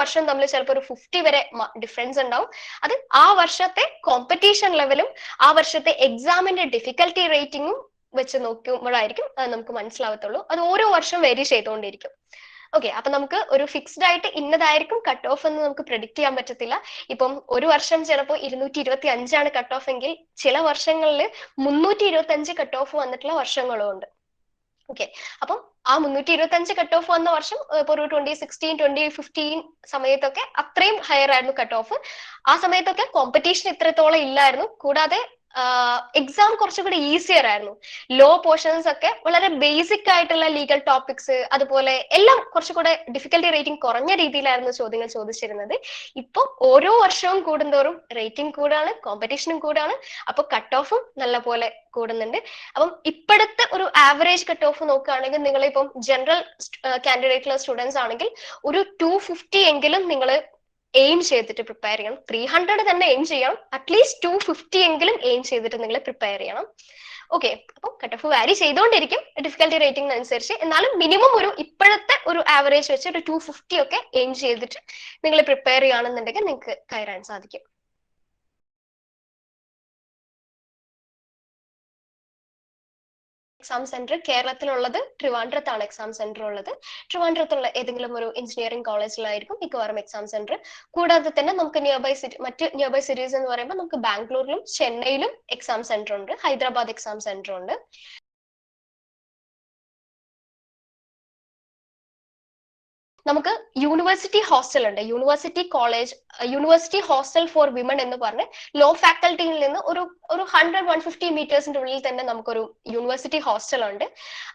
വർഷം തമ്മിൽ ചിലപ്പോൾ ഒരു 50 വരെ ഡിഫറൻസ് ഉണ്ടാവും. അത് ആ വർഷത്തെ കോമ്പറ്റീഷൻ ലെവലും ആ വർഷത്തെ എക്സാമിന്റെ ഡിഫിക്കൽട്ടി റേറ്റിംഗും വെച്ച് നോക്കുമ്പോഴായിരിക്കും അത് നമുക്ക് മനസ്സിലാവത്തുള്ളൂ. അത് ഓരോ വർഷം വേരി ചെയ്തുകൊണ്ടിരിക്കും. ഓക്കെ, അപ്പൊ നമുക്ക് ഒരു ഫിക്സ്ഡ് ആയിട്ട് ഇന്നതായിരിക്കും കട്ട് ഓഫ് എന്ന് നമുക്ക് പ്രെഡിക്റ്റ് ചെയ്യാൻ പറ്റത്തില്ല. ഇപ്പം ഒരു വർഷം ചിലപ്പോൾ 225 കട്ട് ഓഫ് എങ്കിൽ ചില വർഷങ്ങളിൽ 325 കട്ട് ഓഫ് വന്നിട്ടുള്ള വർഷങ്ങളും ഉണ്ട്. ഓക്കെ, അപ്പം ആ 325 കട്ട് ഓഫ് വന്ന വർഷം ഇപ്പൊ ഒരു 2016 2015 സമയത്തൊക്കെ അത്രയും ഹയർ ആയിരുന്നു കട്ട് ഓഫ്. ആ സമയത്തൊക്കെ കോമ്പറ്റീഷൻ ഇത്രത്തോളം ഇല്ലായിരുന്നു. കൂടാതെ എക്സാം കുറച്ചുകൂടി ഈസിയർ ആയിരുന്നു. ലോ പോർഷൻസ് ഒക്കെ വളരെ ബേസിക് ആയിട്ടുള്ള ലീഗൽ ടോപ്പിക്സ്, അതുപോലെ എല്ലാം കുറച്ചുകൂടെ ഡിഫിക്കൽട്ടി റേറ്റിംഗ് കുറഞ്ഞ രീതിയിലായിരുന്നു ചോദ്യങ്ങൾ ചോദിച്ചിരുന്നത്. ഇപ്പൊ ഓരോ വർഷവും കൂടുന്തോറും റേറ്റിംഗ് കൂടാണ്, കോമ്പറ്റീഷനും കൂടാണ്, അപ്പൊ കട്ട് ഓഫും നല്ല പോലെ കൂടുന്നുണ്ട്. അപ്പം ഇപ്പോഴത്തെ ഒരു ആവറേജ് കട്ട് ഓഫ് നോക്കുകയാണെങ്കിൽ നിങ്ങൾ ഇപ്പം ജനറൽ കാൻഡിഡേറ്റിലെ സ്റ്റുഡൻസ് ആണെങ്കിൽ ഒരു 250 എങ്കിലും നിങ്ങൾ എയിം ചെയ്തിട്ട് പ്രിപ്പയർ ചെയ്യണം. 300 തന്നെ എയിം ചെയ്യണം, അറ്റ്ലീസ്റ്റ് 250 എങ്കിലും എയിം ചെയ്തിട്ട് നിങ്ങൾ പ്രിപ്പയർ ചെയ്യണം. ഓക്കെ, അപ്പം കട്ട് ഓഫ് വാരി ചെയ്തുകൊണ്ടിരിക്കും ഡിഫിക്കൽട്ടി റേറ്റിംഗ് അനുസരിച്ച്. എന്നാലും മിനിമം ഒരു ഇപ്പോഴത്തെ ഒരു ആവറേജ് വെച്ച് ഒരു 250 ഒക്കെ എയിം ചെയ്തിട്ട് നിങ്ങൾ പ്രിപ്പയർ ചെയ്യുകയാണെന്നുണ്ടെങ്കിൽ നിങ്ങൾക്ക് കയറാൻ സാധിക്കും. എക്സാം സെന്റർ കേരളത്തിലുള്ളത് ട്രിവാൻഡ്രത്താണ് എക്സാം സെന്റർ ഉള്ളത്. ട്രിവാൻഡ്രത്തുള്ള ഏതെങ്കിലും ഒരു എഞ്ചിനീയറിംഗ് കോളേജിലായിരിക്കും മിക്കവാറും എക്സാം സെന്റർ. കൂടാതെ തന്നെ നമുക്ക് മറ്റ് നിയർ ബൈ സിറ്റീസ് എന്ന് പറയുമ്പോൾ നമുക്ക് ബാംഗ്ലൂരിലും ചെന്നൈയിലും എക്സാം സെന്റർ ഉണ്ട്, ഹൈദരാബാദ് എക്സാം സെന്റർ ഉണ്ട്. നമുക്ക് യൂണിവേഴ്സിറ്റി ഹോസ്റ്റൽ ഉണ്ട്, university college, university hostel four women എന്ന് പറഞ്ഞ് ലോ ഫാക്കൽറ്റിയിൽ നിന്ന് ഒരു 100-150 മീറ്റേഴ്സിന്റെ ഉള്ളിൽ തന്നെ നമുക്കൊരു യൂണിവേഴ്സിറ്റി ഹോസ്റ്റൽ ഉണ്ട്.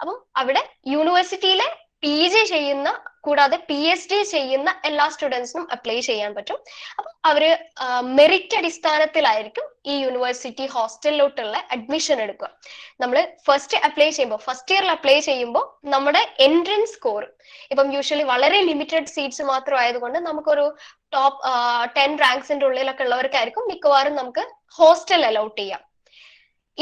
അപ്പം അവിടെ യൂണിവേഴ്സിറ്റിയിലെ PG ചെയ്യുന്ന കൂടാതെ PhD ചെയ്യുന്ന എല്ലാ സ്റ്റുഡൻസിനും അപ്ലൈ ചെയ്യാൻ പറ്റും. അപ്പം അവര് മെറിറ്റ് അടിസ്ഥാനത്തിലായിരിക്കും ഈ യൂണിവേഴ്സിറ്റി ഹോസ്റ്റലിലോട്ടുള്ള അഡ്മിഷൻ എടുക്കുക. നമ്മൾ ഫസ്റ്റ് ഇയറിൽ അപ്ലൈ ചെയ്യുമ്പോൾ നമ്മുടെ എൻട്രൻസ് സ്കോർ ഇപ്പം യൂഷ്വലി വളരെ ലിമിറ്റഡ് സീറ്റ്സ് മാത്രം ആയതുകൊണ്ട് നമുക്കൊരു ടോപ്പ് 10 റാങ്ക്സിന്റെ ഉള്ളിലൊക്കെ ഉള്ളവർക്കായിരിക്കും മിക്കവാറും നമുക്ക് ഹോസ്റ്റൽ അലൗട്ട് ചെയ്യാം.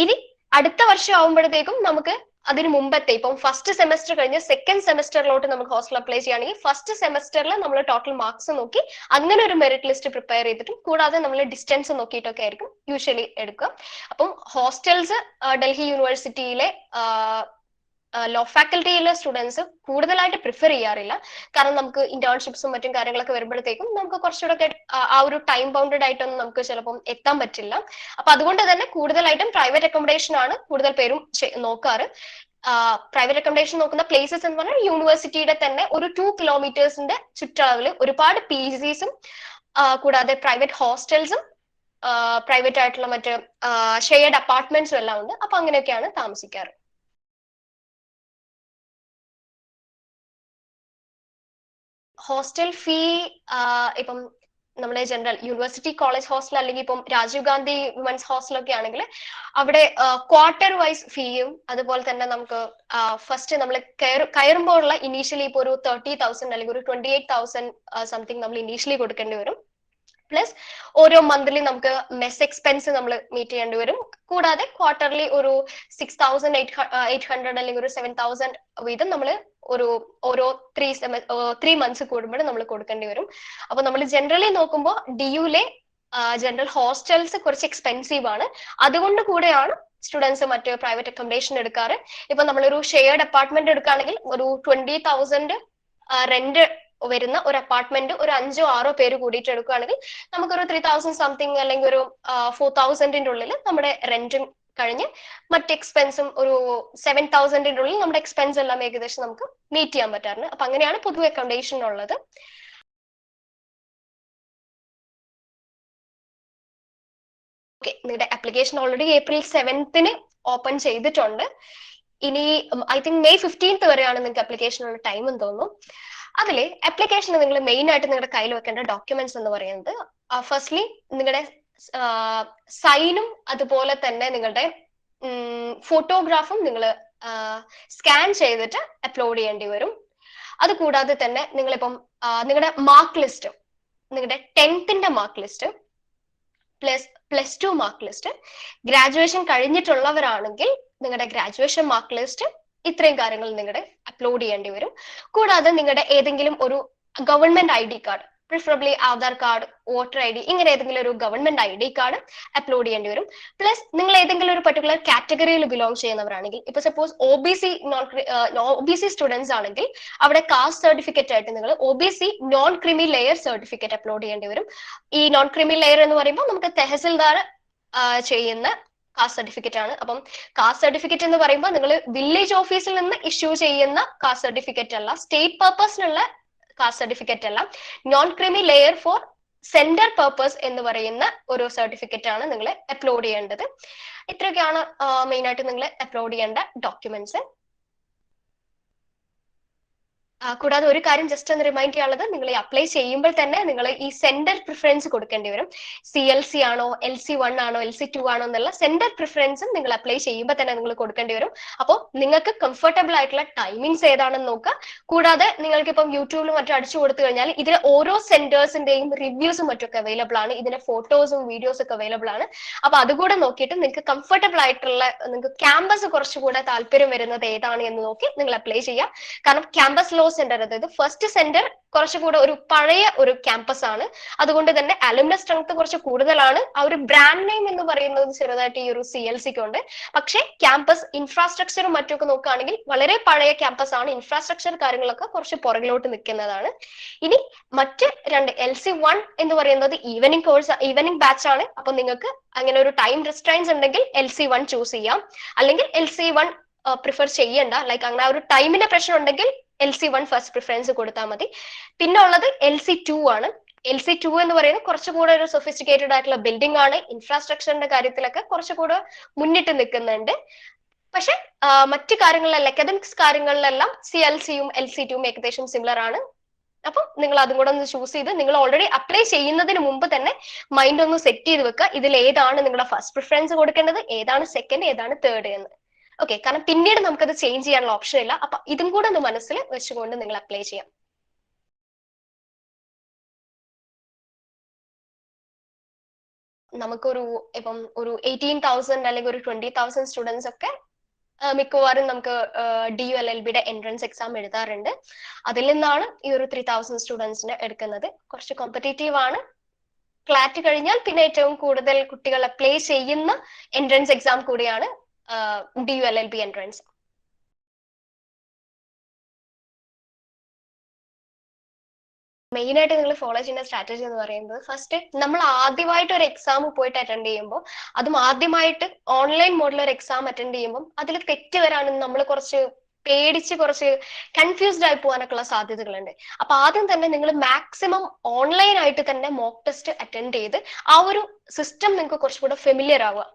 ഇനി അടുത്ത വർഷം ആവുമ്പോഴത്തേക്കും നമുക്ക് അതിന് മുമ്പത്തെ ഇപ്പം ഫസ്റ്റ് സെമസ്റ്റർ കഴിഞ്ഞ് സെക്കൻഡ് സെമസ്റ്ററിലോട്ട് നമുക്ക് ഹോസ്റ്റൽ അപ്ലൈ ചെയ്യുകയാണെങ്കിൽ ഫസ്റ്റ് സെമസ്റ്ററിൽ നമ്മൾ ടോട്ടൽ മാർക്സ് നോക്കി അങ്ങനെ ഒരു മെറിറ്റ് ലിസ്റ്റ് പ്രിപ്പയർ ചെയ്തിട്ടും കൂടാതെ നമ്മൾ ഡിസ്റ്റൻസ് നോക്കിയിട്ടൊക്കെ ആയിരിക്കും യൂഷ്വലി എടുക്കുക. അപ്പം ഹോസ്റ്റൽസ് ഡൽഹി യൂണിവേഴ്സിറ്റിയിലെ ലോ ഫാക്കൽറ്റിയിലെ സ്റ്റുഡൻസ് കൂടുതലായിട്ട് പ്രിഫർ ചെയ്യാറില്ല. കാരണം നമുക്ക് ഇന്റേൺഷിപ്സും മറ്റും കാര്യങ്ങളൊക്കെ വരുമ്പോഴത്തേക്കും നമുക്ക് കുറച്ചുകൂടെ ആ ഒരു ടൈം ബൗണ്ടഡ് ആയിട്ടൊന്നും നമുക്ക് ചിലപ്പം എത്താൻ പറ്റില്ല. അപ്പൊ അതുകൊണ്ട് തന്നെ കൂടുതലായിട്ടും പ്രൈവറ്റ് അക്കോമഡേഷൻ ആണ് കൂടുതൽ പേരും നോക്കാറ്. പ്രൈവറ്റ് അക്കോമഡേഷൻ നോക്കുന്ന പ്ലേസസ് എന്ന് പറഞ്ഞാൽ യൂണിവേഴ്സിറ്റിയുടെ തന്നെ ഒരു 2 കിലോമീറ്റേഴ്സിന്റെ ചുറ്റളവിൽ ഒരുപാട് PGസും കൂടാതെ പ്രൈവറ്റ് ഹോസ്റ്റൽസും പ്രൈവറ്റ് ആയിട്ടുള്ള മറ്റ് ഷെയർഡ് അപ്പാർട്ട്മെന്റ്സും എല്ലാം ഉണ്ട്. അപ്പൊ അങ്ങനെയൊക്കെയാണ് താമസിക്കാറ്. ഹോസ്റ്റൽ ഫീ ഇപ്പം നമ്മുടെ ജനറൽ യൂണിവേഴ്സിറ്റി കോളേജ് ഹോസ്റ്റൽ അല്ലെങ്കിൽ ഇപ്പം രാജീവ് ഗാന്ധി വിമൻസ് ഹോസ്റ്റലൊക്കെ ആണെങ്കിൽ അവിടെ ക്വാർട്ടർ വൈസ് ഫീയും അതുപോലെ തന്നെ നമുക്ക് ഫസ്റ്റ് നമ്മൾ കയറുമ്പോൾ ഉള്ള ഇനീഷ്യലി ഇപ്പോൾ ഒരു 30,000 അല്ലെങ്കിൽ ഒരു 28,000 സംതിങ് നമ്മൾ ഇനീഷ്യലി കൊടുക്കേണ്ടി വരും. പ്ലസ് ഓരോ മന്ത്ലി നമുക്ക് മെസ് എക്സ്പെൻസ് നമ്മൾ മീറ്റ് ചെയ്യേണ്ടി വരും. കൂടാതെ ക്വാർട്ടർലി ഒരു 6,800 അല്ലെങ്കിൽ ഒരു 7,000 വീതം നമ്മൾ ഓരോ 3 മന്ത്സ് കൂടുമ്പോൾ നമ്മൾ കൊടുക്കേണ്ടി വരും. അപ്പൊ നമ്മൾ ജനറലി നോക്കുമ്പോൾ DUലെ ജനറൽ ഹോസ്റ്റൽസ് കുറച്ച് എക്സ്പെൻസീവ് ആണ്. അതുകൊണ്ട് കൂടെയാണ് സ്റ്റുഡൻസ് മറ്റ് പ്രൈവറ്റ് അക്കോമഡേഷൻ എടുക്കാറ്. ഇപ്പൊ നമ്മളൊരു ഷെയർഡ് അപ്പാർട്ട്മെന്റ് എടുക്കുകയാണെങ്കിൽ ഒരു 20,000 റെന്റ് വരുന്ന ഒരു അപ്പാർട്ട്മെന്റ് ഒരു 5-6 പേര് കൂടിയിട്ട് എടുക്കുകയാണെങ്കിൽ നമുക്കൊരു 3,000 സംതിങ് അല്ലെങ്കിൽ ഒരു 4,000 ഉള്ളിൽ നമ്മുടെ റെന്റും കഴിഞ്ഞ് മറ്റ് എക്സ്പെൻസും ഒരു 7,000 ഉള്ളിൽ നമ്മുടെ എക്സ്പെൻസ് എല്ലാം ഏകദേശം നമുക്ക് മീറ്റ് ചെയ്യാൻ പറ്റാറുണ്ട്. അപ്പൊ അങ്ങനെയാണ് പൊതുവെ അക്കോമഡേഷൻ ഉള്ളത്. ഓക്കെ, നിങ്ങളുടെ application already April 7th open ചെയ്തിട്ടുണ്ട്. ഇനി I think May 15th വരെയാണ് നിങ്ങൾക്ക് ആപ്ലിക്കേഷനുള്ള ടൈം എന്ന് തോന്നുന്നു. അതില് ആപ്ലിക്കേഷന് നിങ്ങൾ മെയിൻ ആയിട്ട് നിങ്ങളുടെ കയ്യിൽ വെക്കേണ്ട ഡോക്യുമെന്റ്സ് എന്ന് പറയുന്നത് ഫസ്റ്റ്ലി നിങ്ങളുടെ സൈനും അതുപോലെ തന്നെ നിങ്ങളുടെ ഫോട്ടോഗ്രാഫും നിങ്ങൾ സ്കാൻ ചെയ്തിട്ട് അപ്ലോഡ് ചെയ്യേണ്ടി വരും. അതുകൂടാതെ തന്നെ നിങ്ങളിപ്പം നിങ്ങളുടെ മാർക്ക് ലിസ്റ്റ്, നിങ്ങളുടെ 10th mark list +2 mark list, graduation കഴിഞ്ഞിട്ടുള്ളവരാണെങ്കിൽ നിങ്ങളുടെ ഗ്രാജുവേഷൻ മാർക്ക് ലിസ്റ്റ്, ഇത്രയും കാര്യങ്ങൾ നിങ്ങളുടെ അപ്ലോഡ് ചെയ്യേണ്ടി വരും. കൂടാതെ നിങ്ങളുടെ ഏതെങ്കിലും ഒരു government ID card, preferably Aadhaar card, voter I D, ഇങ്ങനെ ഏതെങ്കിലും ഒരു ഗവൺമെന്റ് ID കാർഡ് അപ്ലോഡ് ചെയ്യേണ്ടി വരും. പ്ലസ് നിങ്ങൾ ഏതെങ്കിലും ഒരു പർട്ടിക്കുലർ കാറ്റഗറിയിൽ ബിലോങ് ചെയ്യുന്നവരാണെങ്കിൽ, ഇപ്പൊ സപ്പോസ് OBC സ്റ്റുഡൻസ് ആണെങ്കിൽ അവിടെ കാസ്റ്റ് സർട്ടിഫിക്കറ്റ് ആയിട്ട് നിങ്ങൾ OBC non creamy layer certificate upload ചെയ്യേണ്ടി വരും. ഈ നോൺ ക്രിമി ലെയർ എന്ന് പറയുമ്പോൾ നമുക്ക് തെഹസിൽദാർ ചെയ്യുന്ന കാസ്റ്റ് സർട്ടിഫിക്കറ്റ് ആണ്. അപ്പം കാസ്റ്റ് സർട്ടിഫിക്കറ്റ് എന്ന് പറയുമ്പോൾ നിങ്ങൾ വില്ലേജ് ഓഫീസിൽ നിന്ന് ഇഷ്യൂ ചെയ്യുന്ന കാസ്റ്റ് സർട്ടിഫിക്കറ്റ് അല്ല, സ്റ്റേറ്റ് പർപ്പസിനുള്ള കാസ്റ്റ് സർട്ടിഫിക്കറ്റ് അല്ല, non creamy layer for centre purpose എന്ന് പറയുന്ന ഒരു സർട്ടിഫിക്കറ്റ് ആണ് നിങ്ങൾ അപ്ലോഡ് ചെയ്യേണ്ടത്. ഇത്രയൊക്കെയാണ് മെയിൻ ആയിട്ട് നിങ്ങൾ അപ്ലോഡ് ചെയ്യേണ്ട ഡോക്യുമെന്റ്സ്. കൂടാതെ ഒരു കാര്യം ജസ്റ്റ് ഒന്ന് റിമൈൻഡ് ചെയ്യാനുള്ളത്, നിങ്ങൾ ഈ അപ്ലൈ ചെയ്യുമ്പോൾ തന്നെ നിങ്ങൾ ഈ സെന്റർ പ്രിഫറൻസ് കൊടുക്കേണ്ടി വരും. CLC ആണോ, LC1 ആണോ, LC2 ആണോ എന്നുള്ള സെന്റർ പ്രിഫറൻസും നിങ്ങൾ അപ്ലൈ ചെയ്യുമ്പോൾ തന്നെ നിങ്ങൾ കൊടുക്കേണ്ടി വരും. അപ്പോൾ നിങ്ങൾക്ക് കംഫർട്ടബിൾ ആയിട്ടുള്ള ടൈമിങ്സ് ഏതാണെന്ന് നോക്കുക. കൂടാതെ നിങ്ങൾക്ക് ഇപ്പം യൂട്യൂബിൽ മറ്റും അടിച്ചു കൊടുത്തു കഴിഞ്ഞാൽ ഇതിലെ ഓരോ സെന്റേഴ്സിന്റെയും റിവ്യൂസും മറ്റൊക്കെ അവൈലബിൾ ആണ്, ഇതിന്റെ ഫോട്ടോസും വീഡിയോസും ഒക്കെ അവൈലബിൾ ആണ്. അപ്പൊ അതുകൂടെ നോക്കിയിട്ട് നിങ്ങൾക്ക് കംഫർട്ടബിൾ ആയിട്ടുള്ള, നിങ്ങൾക്ക് ക്യാമ്പസ് കുറച്ചുകൂടെ താല്പര്യം വരുന്നത് ഏതാണ് എന്ന് നോക്കി നിങ്ങൾ അപ്ലൈ ചെയ്യുക. കാരണം ക്യാമ്പസ് ലോ സെന്റർ, അതായത് ഫസ്റ്റ് സെന്റർ കുറച്ചുകൂടെ ഒരു പഴയ ഒരു ക്യാമ്പസ് ആണ്, അതുകൊണ്ട് തന്നെ അലുമിനസ് സ്ട്രെങ്ത് കുറച്ച് കൂടുതലാണ്. ആ ഒരു ബ്രാൻഡ് നെയിം എന്ന് പറയുന്നത് ചെറുതായിട്ട് ഈ ഒരു CLCക്ക് ഉണ്ട്. പക്ഷേ ക്യാമ്പസ് ഇൻഫ്രാസ്ട്രക്ചറും മറ്റൊക്കെ നോക്കുകയാണെങ്കിൽ വളരെ പഴയ ക്യാമ്പസ് ആണ്, ഇൻഫ്രാസ്ട്രക്ചർ കാര്യങ്ങളൊക്കെ കുറച്ച് പുറകിലോട്ട് നിൽക്കുന്നതാണ്. ഇനി മറ്റ് രണ്ട് LC1 എന്ന് പറയുന്നത് ഈവനിങ് ബാച്ച് ആണ്. അപ്പൊ നിങ്ങൾക്ക് അങ്ങനെ ഒരു ടൈം റെസ്ട്രൈൻസ് ഉണ്ടെങ്കിൽ LC1 ചൂസ് ചെയ്യാം, അല്ലെങ്കിൽ LC1 പ്രിഫർ ചെയ്യണ്ട. ലൈക്ക് അങ്ങനെ ഒരു ടൈമിന്റെ പ്രശ്നം ഉണ്ടെങ്കിൽ LC1 ഫസ്റ്റ് പ്രിഫറൻസ് കൊടുത്താൽ മതി. പിന്നെ ഉള്ളത് LC2 ആണ്. LC2 എന്ന് പറയുന്നത് കുറച്ചുകൂടെ ഒരു സൊഫിസ്റ്റിക്കേറ്റഡ് ആയിട്ടുള്ള ബിൽഡിംഗ് ആണ്, ഇൻഫ്രാസ്ട്രക്ചറിന്റെ കാര്യത്തിലൊക്കെ കുറച്ചുകൂടെ മുന്നിട്ട് നിൽക്കുന്നുണ്ട്. പക്ഷെ മറ്റു കാര്യങ്ങളിലെല്ലാം, അക്കാദമിക്സ് കാര്യങ്ങളിലെല്ലാം CLCയും LC2യും ഏകദേശം സിമിലർ ആണ്. അപ്പൊ നിങ്ങൾ അതും കൂടെ ഒന്ന് ചൂസ് ചെയ്ത്, നിങ്ങൾ ഓൾറെഡി അപ്ലൈ ചെയ്യുന്നതിന് മുമ്പ് തന്നെ മൈൻഡ് ഒന്ന് സെറ്റ് ചെയ്ത് വെക്കുക, ഇതിൽ ഏതാണ് നിങ്ങളുടെ ഫസ്റ്റ് പ്രിഫറൻസ് കൊടുക്കേണ്ടത്, ഏതാണ് സെക്കൻഡ്, ഏതാണ് തേർഡ് എന്ന്. ഓക്കെ, കാരണം പിന്നീട് നമുക്കത് ചേഞ്ച് ചെയ്യാനുള്ള ഓപ്ഷൻ ഇല്ല. അപ്പൊ ഇതും കൂടെ ഒന്ന് മനസ്സിൽ വെച്ചുകൊണ്ട് നിങ്ങൾ അപ്ലൈ ചെയ്യാം. നമുക്കൊരു ഇപ്പം ഒരു 18,000 അല്ലെങ്കിൽ ഒരു 20,000 സ്റ്റുഡൻസ് ഒക്കെ മിക്കവാറും നമുക്ക് DULLBയുടെ എൻട്രൻസ് എക്സാം എഴുതാറുണ്ട്. അതിൽ നിന്നാണ് ഈ ഒരു 3,000 സ്റ്റുഡൻസിനെ എടുക്കുന്നത്. കുറച്ച് കോമ്പറ്റേറ്റീവ് ആണ്. ക്ലാറ്റ് കഴിഞ്ഞാൽ പിന്നെ ഏറ്റവും കൂടുതൽ കുട്ടികൾ അപ്ലൈ ചെയ്യുന്ന എൻട്രൻസ് എക്സാം കൂടിയാണ് DULLB എൻട്രൻസ്. മെയിൻ ആയിട്ട് നിങ്ങൾ ഫോളോ ചെയ്യുന്ന സ്ട്രാറ്റജി എന്ന് പറയുന്നത്, ഫസ്റ്റ് നമ്മൾ ആദ്യമായിട്ട് ഒരു എക്സാം പോയിട്ട് അറ്റൻഡ് ചെയ്യുമ്പോൾ, അതും ആദ്യമായിട്ട് ഓൺലൈൻ മോഡിൽ ഒരു എക്സാം അറ്റൻഡ് ചെയ്യുമ്പോൾ അതിൽ തെറ്റ് വരാനും നമ്മൾ കുറച്ച് പേടിച്ച് കുറച്ച് കൺഫ്യൂസ്ഡ് ആയി പോകാനൊക്കെ ഉള്ള സാധ്യതകളുണ്ട്. അപ്പൊ ആദ്യം തന്നെ നിങ്ങൾ മാക്സിമം ഓൺലൈൻ ആയിട്ട് തന്നെ മോക്ക് ടെസ്റ്റ് അറ്റൻഡ് ചെയ്ത് ആ ഒരു സിസ്റ്റം നിങ്ങൾക്ക് കുറച്ചുകൂടെ ഫെമിലിയർ ആവുക.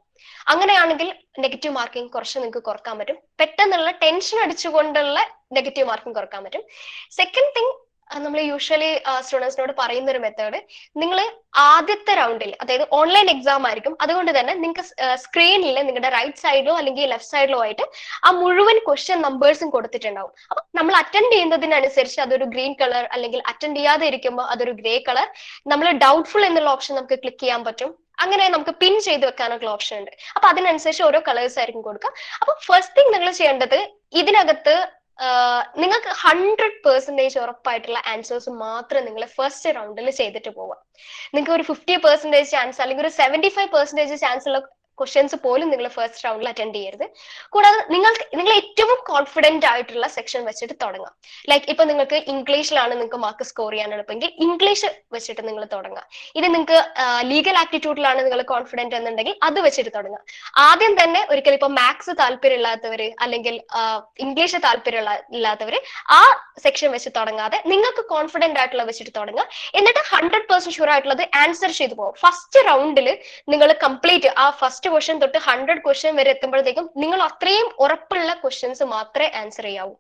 അങ്ങനെയാണെങ്കിൽ നെഗറ്റീവ് മാർക്കിംഗ് കുറച്ച് നിങ്ങൾക്ക് കുറക്കാൻ പറ്റും. പെട്ടെന്നുള്ള ടെൻഷൻ അടിച്ചുകൊണ്ടുള്ള നെഗറ്റീവ് മാർക്കിംഗ് കുറക്കാൻ പറ്റും. സെക്കൻഡ് തിങ്, നമ്മൾ യൂഷ്വലി സ്റ്റുഡൻസിനോട് പറയുന്ന ഒരു മെത്തേഡ്, നിങ്ങൾ ആദ്യത്തെ റൗണ്ടിൽ, അതായത് ഓൺലൈൻ എക്സാം ആയിരിക്കും, അതുകൊണ്ട് തന്നെ നിങ്ങൾക്ക് സ്ക്രീനിൽ നിങ്ങളുടെ റൈറ്റ് സൈഡിലോ അല്ലെങ്കിൽ ലെഫ്റ്റ് സൈഡിലോ ആയിട്ട് ആ മുഴുവൻ ക്വസ്റ്റ്യൻ നമ്പേഴ്സും കൊടുത്തിട്ടുണ്ടാവും. അപ്പൊ നമ്മൾ അറ്റൻഡ് ചെയ്യുന്നതിനനുസരിച്ച് അതൊരു ഗ്രീൻ കളർ, അല്ലെങ്കിൽ അറ്റൻഡ് ചെയ്യാതെ ഇരിക്കുമ്പോൾ അതൊരു ഗ്രേ കളർ, നമ്മൾ ഡൗട്ട്ഫുൾ എന്നുള്ള ഓപ്ഷൻ നമുക്ക് ക്ലിക്ക് ചെയ്യാൻ പറ്റും. അങ്ങനെ നമുക്ക് പിൻ ചെയ്ത് വെക്കാനൊക്കെ ഓപ്ഷൻ ഉണ്ട്. അപ്പൊ അതിനനുസരിച്ച് ഓരോ കളേഴ്സ് ആയിരിക്കും കൊടുക്കുക. അപ്പൊ ഫസ്റ്റ് തിങ് നിങ്ങൾ ചെയ്യേണ്ടത്, ഇതിനകത്ത് നിങ്ങൾക്ക് 100% ഉറപ്പായിട്ടുള്ള ആൻസേഴ്സ് മാത്രം നിങ്ങൾ ഫസ്റ്റ് റൗണ്ടിൽ ചെയ്തിട്ട് പോവാം. നിങ്ങൾക്ക് ഒരു 50% ചാൻസ് അല്ലെങ്കിൽ ഒരു 75% ചാൻസ് ഉള്ള ക്വസ്റ്റ്യൻസ് പോലും നിങ്ങൾ ഫസ്റ്റ് റൗണ്ടിൽ അറ്റൻഡ് ചെയ്യരുത്. കൂടാതെ നിങ്ങൾ ഏറ്റവും കോൺഫിഡന്റ് ആയിട്ടുള്ള സെക്ഷൻ വെച്ചിട്ട് തുടങ്ങാം. ലൈക്ക് ഇപ്പൊ നിങ്ങൾക്ക് ഇംഗ്ലീഷിലാണ് നിങ്ങൾക്ക് മാർക്ക് സ്കോർ ചെയ്യാൻ എളുപ്പമെങ്കിൽ ഇംഗ്ലീഷ് വെച്ചിട്ട് നിങ്ങൾ തുടങ്ങാം. ഇത് നിങ്ങൾക്ക് ലീഗൽ ആപ്റ്റിറ്റ്യൂഡിലാണ് നിങ്ങൾ കോൺഫിഡന്റ് എന്നുണ്ടെങ്കിൽ അത് വെച്ചിട്ട് തുടങ്ങാം. ആദ്യം തന്നെ ഒരിക്കലും ഇപ്പൊ മാത്സ് താല്പര്യമില്ലാത്തവര് അല്ലെങ്കിൽ ഇംഗ്ലീഷ് താല്പര്യമില്ലാത്തവര് ആ സെക്ഷൻ വെച്ച് തുടങ്ങാതെ നിങ്ങൾക്ക് കോൺഫിഡന്റ് ആയിട്ടുള്ള വെച്ചിട്ട് തുടങ്ങുക. എന്നിട്ട് 100% ഷുവർ ആയിട്ടുള്ളത് ആൻസർ ചെയ്തു പോകും. ഫസ്റ്റ് റൗണ്ടിൽ നിങ്ങൾ കംപ്ലീറ്റ് ആ ഫസ്റ്റ് ക്വസ്റ്റ്യൻ തൊട്ട് 100 ക്വസ്റ്റ്യൻ വരെ എത്തുമ്പോഴത്തേക്കും നിങ്ങൾ അത്രയും ഉറപ്പുള്ള ക്വസ്റ്റ്യൻസ് മാത്രമേ ആൻസർ ചെയ്യാവൂ.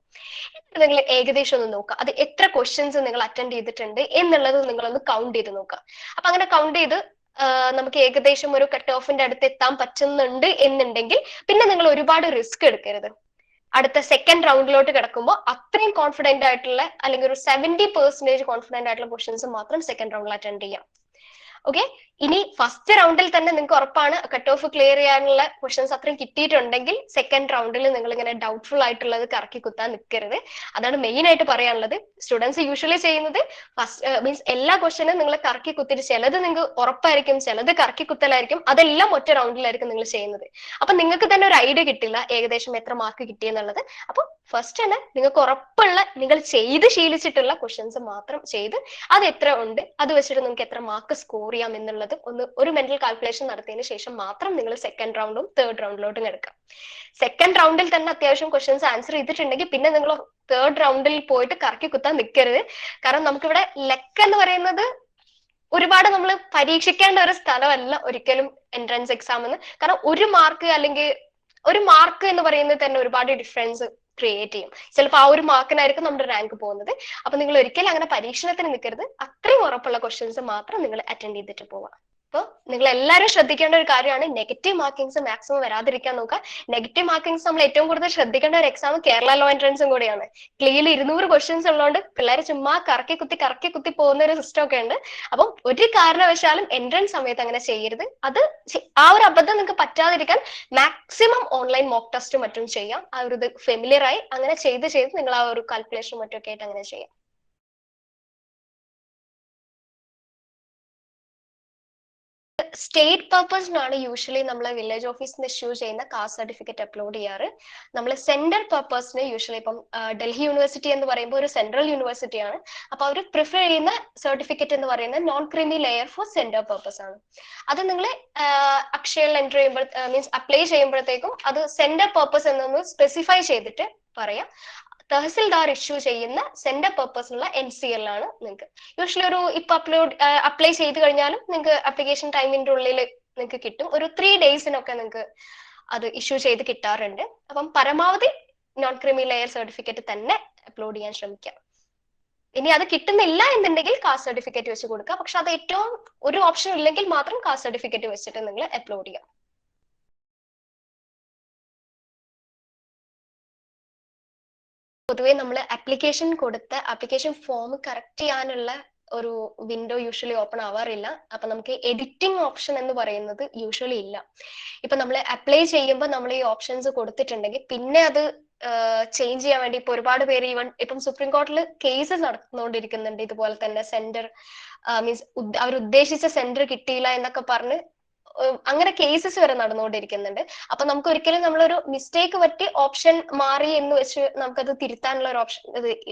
നിങ്ങൾ ഏകദേശം ഒന്ന് നോക്കുക, അത് എത്ര ക്വസ്റ്റ്യൻസ് നിങ്ങൾ അറ്റൻഡ് ചെയ്തിട്ടുണ്ട് എന്നുള്ളത് നിങ്ങളൊന്ന് കൗണ്ട് ചെയ്ത് നോക്കുക. അപ്പൊ അങ്ങനെ കൗണ്ട് ചെയ്ത് നമുക്ക് ഏകദേശം ഒരു കട്ട് ഓഫിന്റെ അടുത്ത് എത്താൻ പറ്റുന്നുണ്ട് എന്നുണ്ടെങ്കിൽ പിന്നെ നിങ്ങൾ ഒരുപാട് റിസ്ക് എടുക്കരുത്. അടുത്ത സെക്കൻഡ് റൗണ്ടിലോട്ട് കിടക്കുമ്പോൾ അത്രയും കോൺഫിഡന്റ് ആയിട്ടുള്ള അല്ലെങ്കിൽ ഒരു 70% കോൺഫിഡന്റ് ആയിട്ടുള്ള ക്വസ്റ്റ്യൻസ് മാത്രം സെക്കൻഡ് റൗണ്ടിൽ അറ്റൻഡ് ചെയ്യാം. ഓക്കെ, ഇനി ഫസ്റ്റ് റൗണ്ടിൽ തന്നെ നിങ്ങൾക്ക് ഉറപ്പാണ് കട്ട് ഓഫ് ക്ലിയർ ചെയ്യാനുള്ള ക്വസ്റ്റൻസ് അത്രയും കിട്ടിയിട്ടുണ്ടെങ്കിൽ സെക്കൻഡ് റൗണ്ടിൽ നിങ്ങൾ ഇങ്ങനെ ഡൗട്ട്ഫുൾ ആയിട്ടുള്ളത് കറക്കി കുത്താൻ നിൽക്കരുത്. അതാണ് മെയിൻ ആയിട്ട് പറയാനുള്ളത്. സ്റ്റുഡൻസ് യൂഷ്വലി ചെയ്യുന്നത് ഫസ്റ്റ് മീൻസ് എല്ലാ ക്വസ്റ്റനും നിങ്ങൾ കറക്കി കുത്തിയിട്ട് ചിലത് നിങ്ങൾക്ക് ഉറപ്പായിരിക്കും, ചിലത് കറക്കി കുത്തലായിരിക്കും, അതെല്ലാം ഒറ്റ റൗണ്ടിലായിരിക്കും നിങ്ങൾ ചെയ്യുന്നത്. അപ്പൊ നിങ്ങൾക്ക് തന്നെ ഒരു ഐഡിയ കിട്ടില്ല ഏകദേശം എത്ര മാർക്ക് കിട്ടിയെന്നുള്ളത്. അപ്പൊ ഫസ്റ്റ് തന്നെ നിങ്ങൾക്ക് ഉറപ്പുള്ള നിങ്ങൾ ചെയ്ത് ശീലിച്ചിട്ടുള്ള ക്വസ്റ്റൻസ് മാത്രം ചെയ്ത് അത് എത്ര ഉണ്ട് അത് വെച്ചിട്ട് നിങ്ങൾക്ക് എത്ര മാർക്ക് സ്കോർ ചെയ്യാം എന്നുള്ളത് ഒരു മെന്റൽ കാൽക്കുലേഷൻ നടത്തിയതിനു ശേഷം മാത്രം നിങ്ങൾ സെക്കൻഡ് റൗണ്ടും തേർഡ് റൗണ്ടിലോട്ടും എടുക്കാം. സെക്കൻഡ് റൗണ്ടിൽ തന്നെ അത്യാവശ്യം ക്വസ്റ്റൻസ് ആൻസർ ചെയ്തിട്ടുണ്ടെങ്കിൽ പിന്നെ നിങ്ങൾ തേർഡ് റൗണ്ടിൽ പോയിട്ട് കറക്കി കുത്താൻ നിൽക്കരുത്. കാരണം നമുക്കിവിടെ ലെക്ക് എന്ന് പറയുന്നത് ഒരുപാട് നമ്മൾ പരീക്ഷിക്കേണ്ട ഒരു സ്ഥലമല്ല ഒരിക്കലും എൻട്രൻസ് എക്സാം എന്ന്. കാരണം ഒരു മാർക്ക് അല്ലെങ്കിൽ ഒരു മാർക്ക് എന്ന് പറയുന്നത് തന്നെ ഒരുപാട് ഡിഫറൻസ് ക്രിയേറ്റ് ചെയ്യും. ചിലപ്പോൾ ആ ഒരു മാർക്കിനായിരിക്കും നമ്മുടെ റാങ്ക് പോകുന്നത്. അപ്പൊ നിങ്ങൾ ഒരിക്കലും അങ്ങനെ പരീക്ഷണത്തിന് നിൽക്കരുത്. അത്രയും ഉറപ്പുള്ള ക്വസ്റ്റ്യൻസ് മാത്രം നിങ്ങൾ അറ്റൻഡ് ചെയ്തിട്ട് പോവാം. അപ്പോൾ നിങ്ങൾ എല്ലാവരും ശ്രദ്ധിക്കേണ്ട ഒരു കാര്യമാണ് നെഗറ്റീവ് മാർക്കിങ്സ് മാക്സിമം വരാതിരിക്കാൻ നോക്കുക. നെഗറ്റീവ് മാർക്കിങ്സ് നമ്മൾ ഏറ്റവും കൂടുതൽ ശ്രദ്ധിക്കേണ്ട ഒരു എക്സാം കേരള ലോ എൻട്രൻസും കൂടിയാണ്. ക്ലിയർ 200 ക്വസ്റ്റ്യൻസ് ഉള്ളതുകൊണ്ട് പിള്ളേർ ചുമ്മാ കറക്കി കുത്തി പോകുന്ന ഒരു സിസ്റ്റം ഒക്കെ ഉണ്ട്. അപ്പം ഒരു കാരണവശാലും എൻട്രൻസ് സമയത്ത് അങ്ങനെ ചെയ്യരുത്. അത് ആ ഒരു അബദ്ധം നിങ്ങൾക്ക് പറ്റാതിരിക്കാൻ മാക്സിമം ഓൺലൈൻ മോക്ക് ടെസ്റ്റും മറ്റും ചെയ്യാം. ആ ഒരു ഇത് ഫെമിലിയർ ആയി അങ്ങനെ ചെയ്ത് നിങ്ങൾ ആ ഒരു കാൽക്കുലേഷനും മറ്റൊക്കെ ആയിട്ട് അങ്ങനെ ചെയ്യാം. സ്റ്റേറ്റ് പർപ്പസിനാണ് യൂഷ്വലി നമ്മൾ വില്ലേജ് ഓഫീസിന് ഇഷ്യൂ ചെയ്യുന്ന കാസ്റ്റ് സർട്ടിഫിക്കറ്റ് അപ്ലോഡ് ചെയ്യാറ്. നമ്മൾ സെൻട്രൽ പർപ്പസിന് യൂഷ്വലി ഇപ്പം ഡൽഹി യൂണിവേഴ്സിറ്റി എന്ന് പറയുമ്പോൾ ഒരു സെൻട്രൽ യൂണിവേഴ്സിറ്റിയാണ്. അപ്പൊ അവർ പ്രിഫർ ചെയ്യുന്ന സർട്ടിഫിക്കറ്റ് എന്ന് പറയുന്നത് non creamy layer for central purpose ആണ്. അത് നിങ്ങൾ അക്ഷയയിൽ എൻ്റർ ചെയ്യുമ്പോൾ മീൻസ് അപ്ലൈ ചെയ്യുമ്പോഴത്തേക്കും അത് സെൻട്രൽ പർപ്പസ് എന്നൊന്ന് സ്പെസിഫൈ ചെയ്തിട്ട് പറയാം. തഹസിൽദാർ ഇഷ്യൂ ചെയ്യുന്ന സെൻഡർ പർപ്പസിനുള്ള NCL ആണ് നിങ്ങൾക്ക് യൂഷ്വലി ഒരു ഇപ്പൊ അപ്ലൈ ചെയ്ത് കഴിഞ്ഞാലും നിങ്ങൾക്ക് ആപ്ലിക്കേഷൻ ടൈമിന്റെ ഉള്ളിൽ നിങ്ങൾക്ക് കിട്ടും. ഒരു 3 ഡേയ്സിനൊക്കെ നിങ്ങൾക്ക് അത് ഇഷ്യൂ ചെയ്ത് കിട്ടാറുണ്ട്. അപ്പം പരമാവധി നോൺ ക്രീമി ലെയർ സർട്ടിഫിക്കറ്റ് തന്നെ അപ്ലോഡ് ചെയ്യാൻ ശ്രമിക്കാം. ഇനി അത് കിട്ടുന്നില്ല എന്നുണ്ടെങ്കിൽ കാസ്റ്റ് സർട്ടിഫിക്കറ്റ് വെച്ച് കൊടുക്കുക. പക്ഷെ അത് ഏറ്റവും ഒരു ഓപ്ഷൻ ഇല്ലെങ്കിൽ മാത്രം കാസ്റ്റ് സർട്ടിഫിക്കറ്റ് വെച്ചിട്ട് നിങ്ങൾ അപ്ലോഡ് ചെയ്യാം. പൊതുവെ നമ്മൾ ആപ്ലിക്കേഷൻ കൊടുത്ത ആപ്ലിക്കേഷൻ ഫോം കറക്റ്റ് ചെയ്യാനുള്ള ഒരു വിൻഡോ യൂഷ്വലി ഓപ്പൺ ആവാറില്ല. അപ്പൊ നമുക്ക് എഡിറ്റിംഗ് ഓപ്ഷൻ എന്ന് പറയുന്നത് യൂഷ്വലി ഇല്ല. ഇപ്പൊ നമ്മൾ അപ്ലൈ ചെയ്യുമ്പോൾ നമ്മൾ ഈ ഓപ്ഷൻസ് കൊടുത്തിട്ടുണ്ടെങ്കിൽ പിന്നെ അത് ചേഞ്ച് ചെയ്യാൻ വേണ്ടി ഇപ്പൊ ഒരുപാട് പേര് ഇപ്പം സുപ്രീം കോടതിയിൽ കേസസ് നടന്നുകൊണ്ടിരിക്കുന്നുണ്ട്. ഇതുപോലെ തന്നെ സെന്റർ മീൻസ് അവർ ഉദ്ദേശിച്ച സെന്റർ കിട്ടിയില്ല എന്നൊക്കെ പറഞ്ഞ് അങ്ങനെ കേസസ് വരെ നടന്നുകൊണ്ടിരിക്കുന്നുണ്ട്. അപ്പൊ നമുക്ക് ഒരിക്കലും നമ്മളൊരു മിസ്റ്റേക്ക് പറ്റി ഓപ്ഷൻ മാറി എന്ന് വെച്ച് നമുക്കത് തിരുത്താനുള്ള ഒരു ഓപ്ഷൻ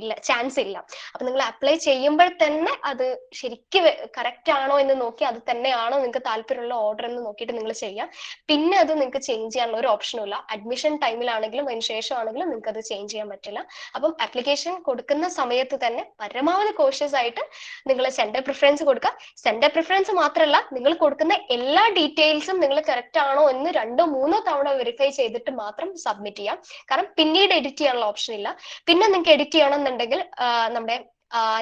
ഇല്ല, ചാൻസ് ഇല്ല. അപ്പൊ നിങ്ങൾ അപ്ലൈ ചെയ്യുമ്പോൾ തന്നെ അത് ശരിക്കും കറക്റ്റ് ആണോ എന്ന് നോക്കി അത് തന്നെയാണോ നിങ്ങൾക്ക് താല്പര്യമുള്ള ഓർഡർ എന്ന് നോക്കിയിട്ട് നിങ്ങൾ ചെയ്യാം. പിന്നെ അത് നിങ്ങൾക്ക് ചേഞ്ച് ചെയ്യാനുള്ള ഒരു ഓപ്ഷനും ഇല്ല. അഡ്മിഷൻ ടൈമിലാണെങ്കിലും അതിന് ശേഷമാണെങ്കിലും നിങ്ങൾക്ക് അത് ചേഞ്ച് ചെയ്യാൻ പറ്റില്ല. അപ്പം ആപ്ലിക്കേഷൻ കൊടുക്കുന്ന സമയത്ത് തന്നെ പരമാവധി കോഷ്യസ് ആയിട്ട് നിങ്ങൾ സെന്റർ പ്രിഫറൻസ് കൊടുക്കുക. സെന്റർ പ്രിഫറൻസ് മാത്രമല്ല, നിങ്ങൾ കൊടുക്കുന്ന എല്ലാ ഡീറ്റെയിൽസും നിങ്ങൾ കറക്റ്റ് ആണോ എന്ന് 2-3 തവണ വെരിഫൈ ചെയ്തിട്ട് മാത്രം സബ്മിറ്റ് ചെയ്യാം. കാരണം പിന്നീട് എഡിറ്റ് ചെയ്യാനുള്ള ഓപ്ഷൻ ഇല്ല. പിന്നെ നിങ്ങൾക്ക് എഡിറ്റ് ചെയ്യണമെന്നുണ്ടെങ്കിൽ നമ്മുടെ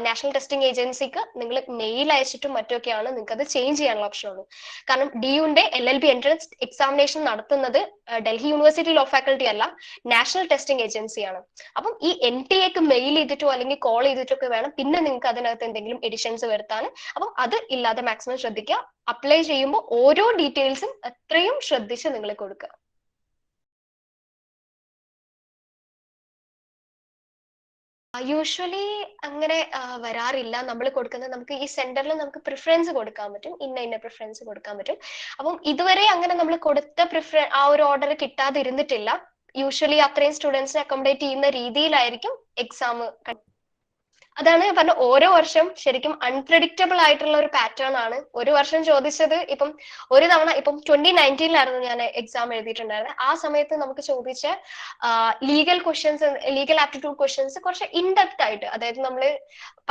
നാഷണൽ ടെസ്റ്റിംഗ് ഏജൻസിക്ക് നിങ്ങൾ മെയിൽ അയച്ചിട്ടും മറ്റൊക്കെയാണ് നിങ്ങൾക്ക് അത് ചേഞ്ച് ചെയ്യാനുള്ള ഓപ്ഷൻ ഉള്ളൂ. കാരണം DUന്റെ LLB എൻട്രൻസ് എക്സാമിനേഷൻ നടത്തുന്നത് ഡൽഹി യൂണിവേഴ്സിറ്റി ലോ ഫാക്കൽറ്റി അല്ല, നാഷണൽ ടെസ്റ്റിംഗ് ഏജൻസിയാണ്. അപ്പം ഈ NTAക്ക് മെയിൽ ചെയ്തിട്ടോ അല്ലെങ്കിൽ കോൾ ചെയ്തിട്ടോ ഒക്കെ വേണം പിന്നെ നിങ്ങൾക്ക് അതിനകത്ത് എന്തെങ്കിലും എഡിഷൻസ് വരുത്താൻ. അപ്പം അത് ഇല്ലാതെ മാക്സിമം ശ്രദ്ധിക്കുക. അപ്ലൈ ചെയ്യുമ്പോൾ ഓരോ ഡീറ്റെയിൽസും എത്രയും ശ്രദ്ധിച്ച് നിങ്ങൾ കൊടുക്കുക. യൂഷ്വലി അങ്ങനെ വരാറില്ല. നമ്മൾ കൊടുക്കുന്നത് നമുക്ക് ഈ സെന്ററിൽ നമുക്ക് പ്രിഫറൻസ് കൊടുക്കാൻ പറ്റും, ഇന്ന പ്രിഫറൻസ് കൊടുക്കാൻ പറ്റും. അപ്പം ഇതുവരെ അങ്ങനെ നമ്മൾ കൊടുത്ത ആ ഒരു ഓർഡർ കിട്ടാതിരുന്നിട്ടില്ല. യൂഷ്വലി അത്രയും സ്റ്റുഡൻസിനെ അക്കോമഡേറ്റ് ചെയ്യുന്ന രീതിയിലായിരിക്കും എക്സാം. അതാണ് പറഞ്ഞ ഓരോ വർഷം ശരിക്കും അൺപ്രഡിക്റ്റബിൾ ആയിട്ടുള്ള ഒരു പാറ്റേൺ ആണ്. ഒരു വർഷം ചോദിച്ചത് ഇപ്പം ഒരു തവണ ഇപ്പം 2019 ഞാൻ എക്സാം എഴുതിയിട്ടുണ്ടായിരുന്നത്. ആ സമയത്ത് നമുക്ക് ചോദിച്ച legal questions, legal aptitude questions കുറച്ച് ഇൻഡെപ്ത് ആയിട്ട്, അതായത് നമ്മൾ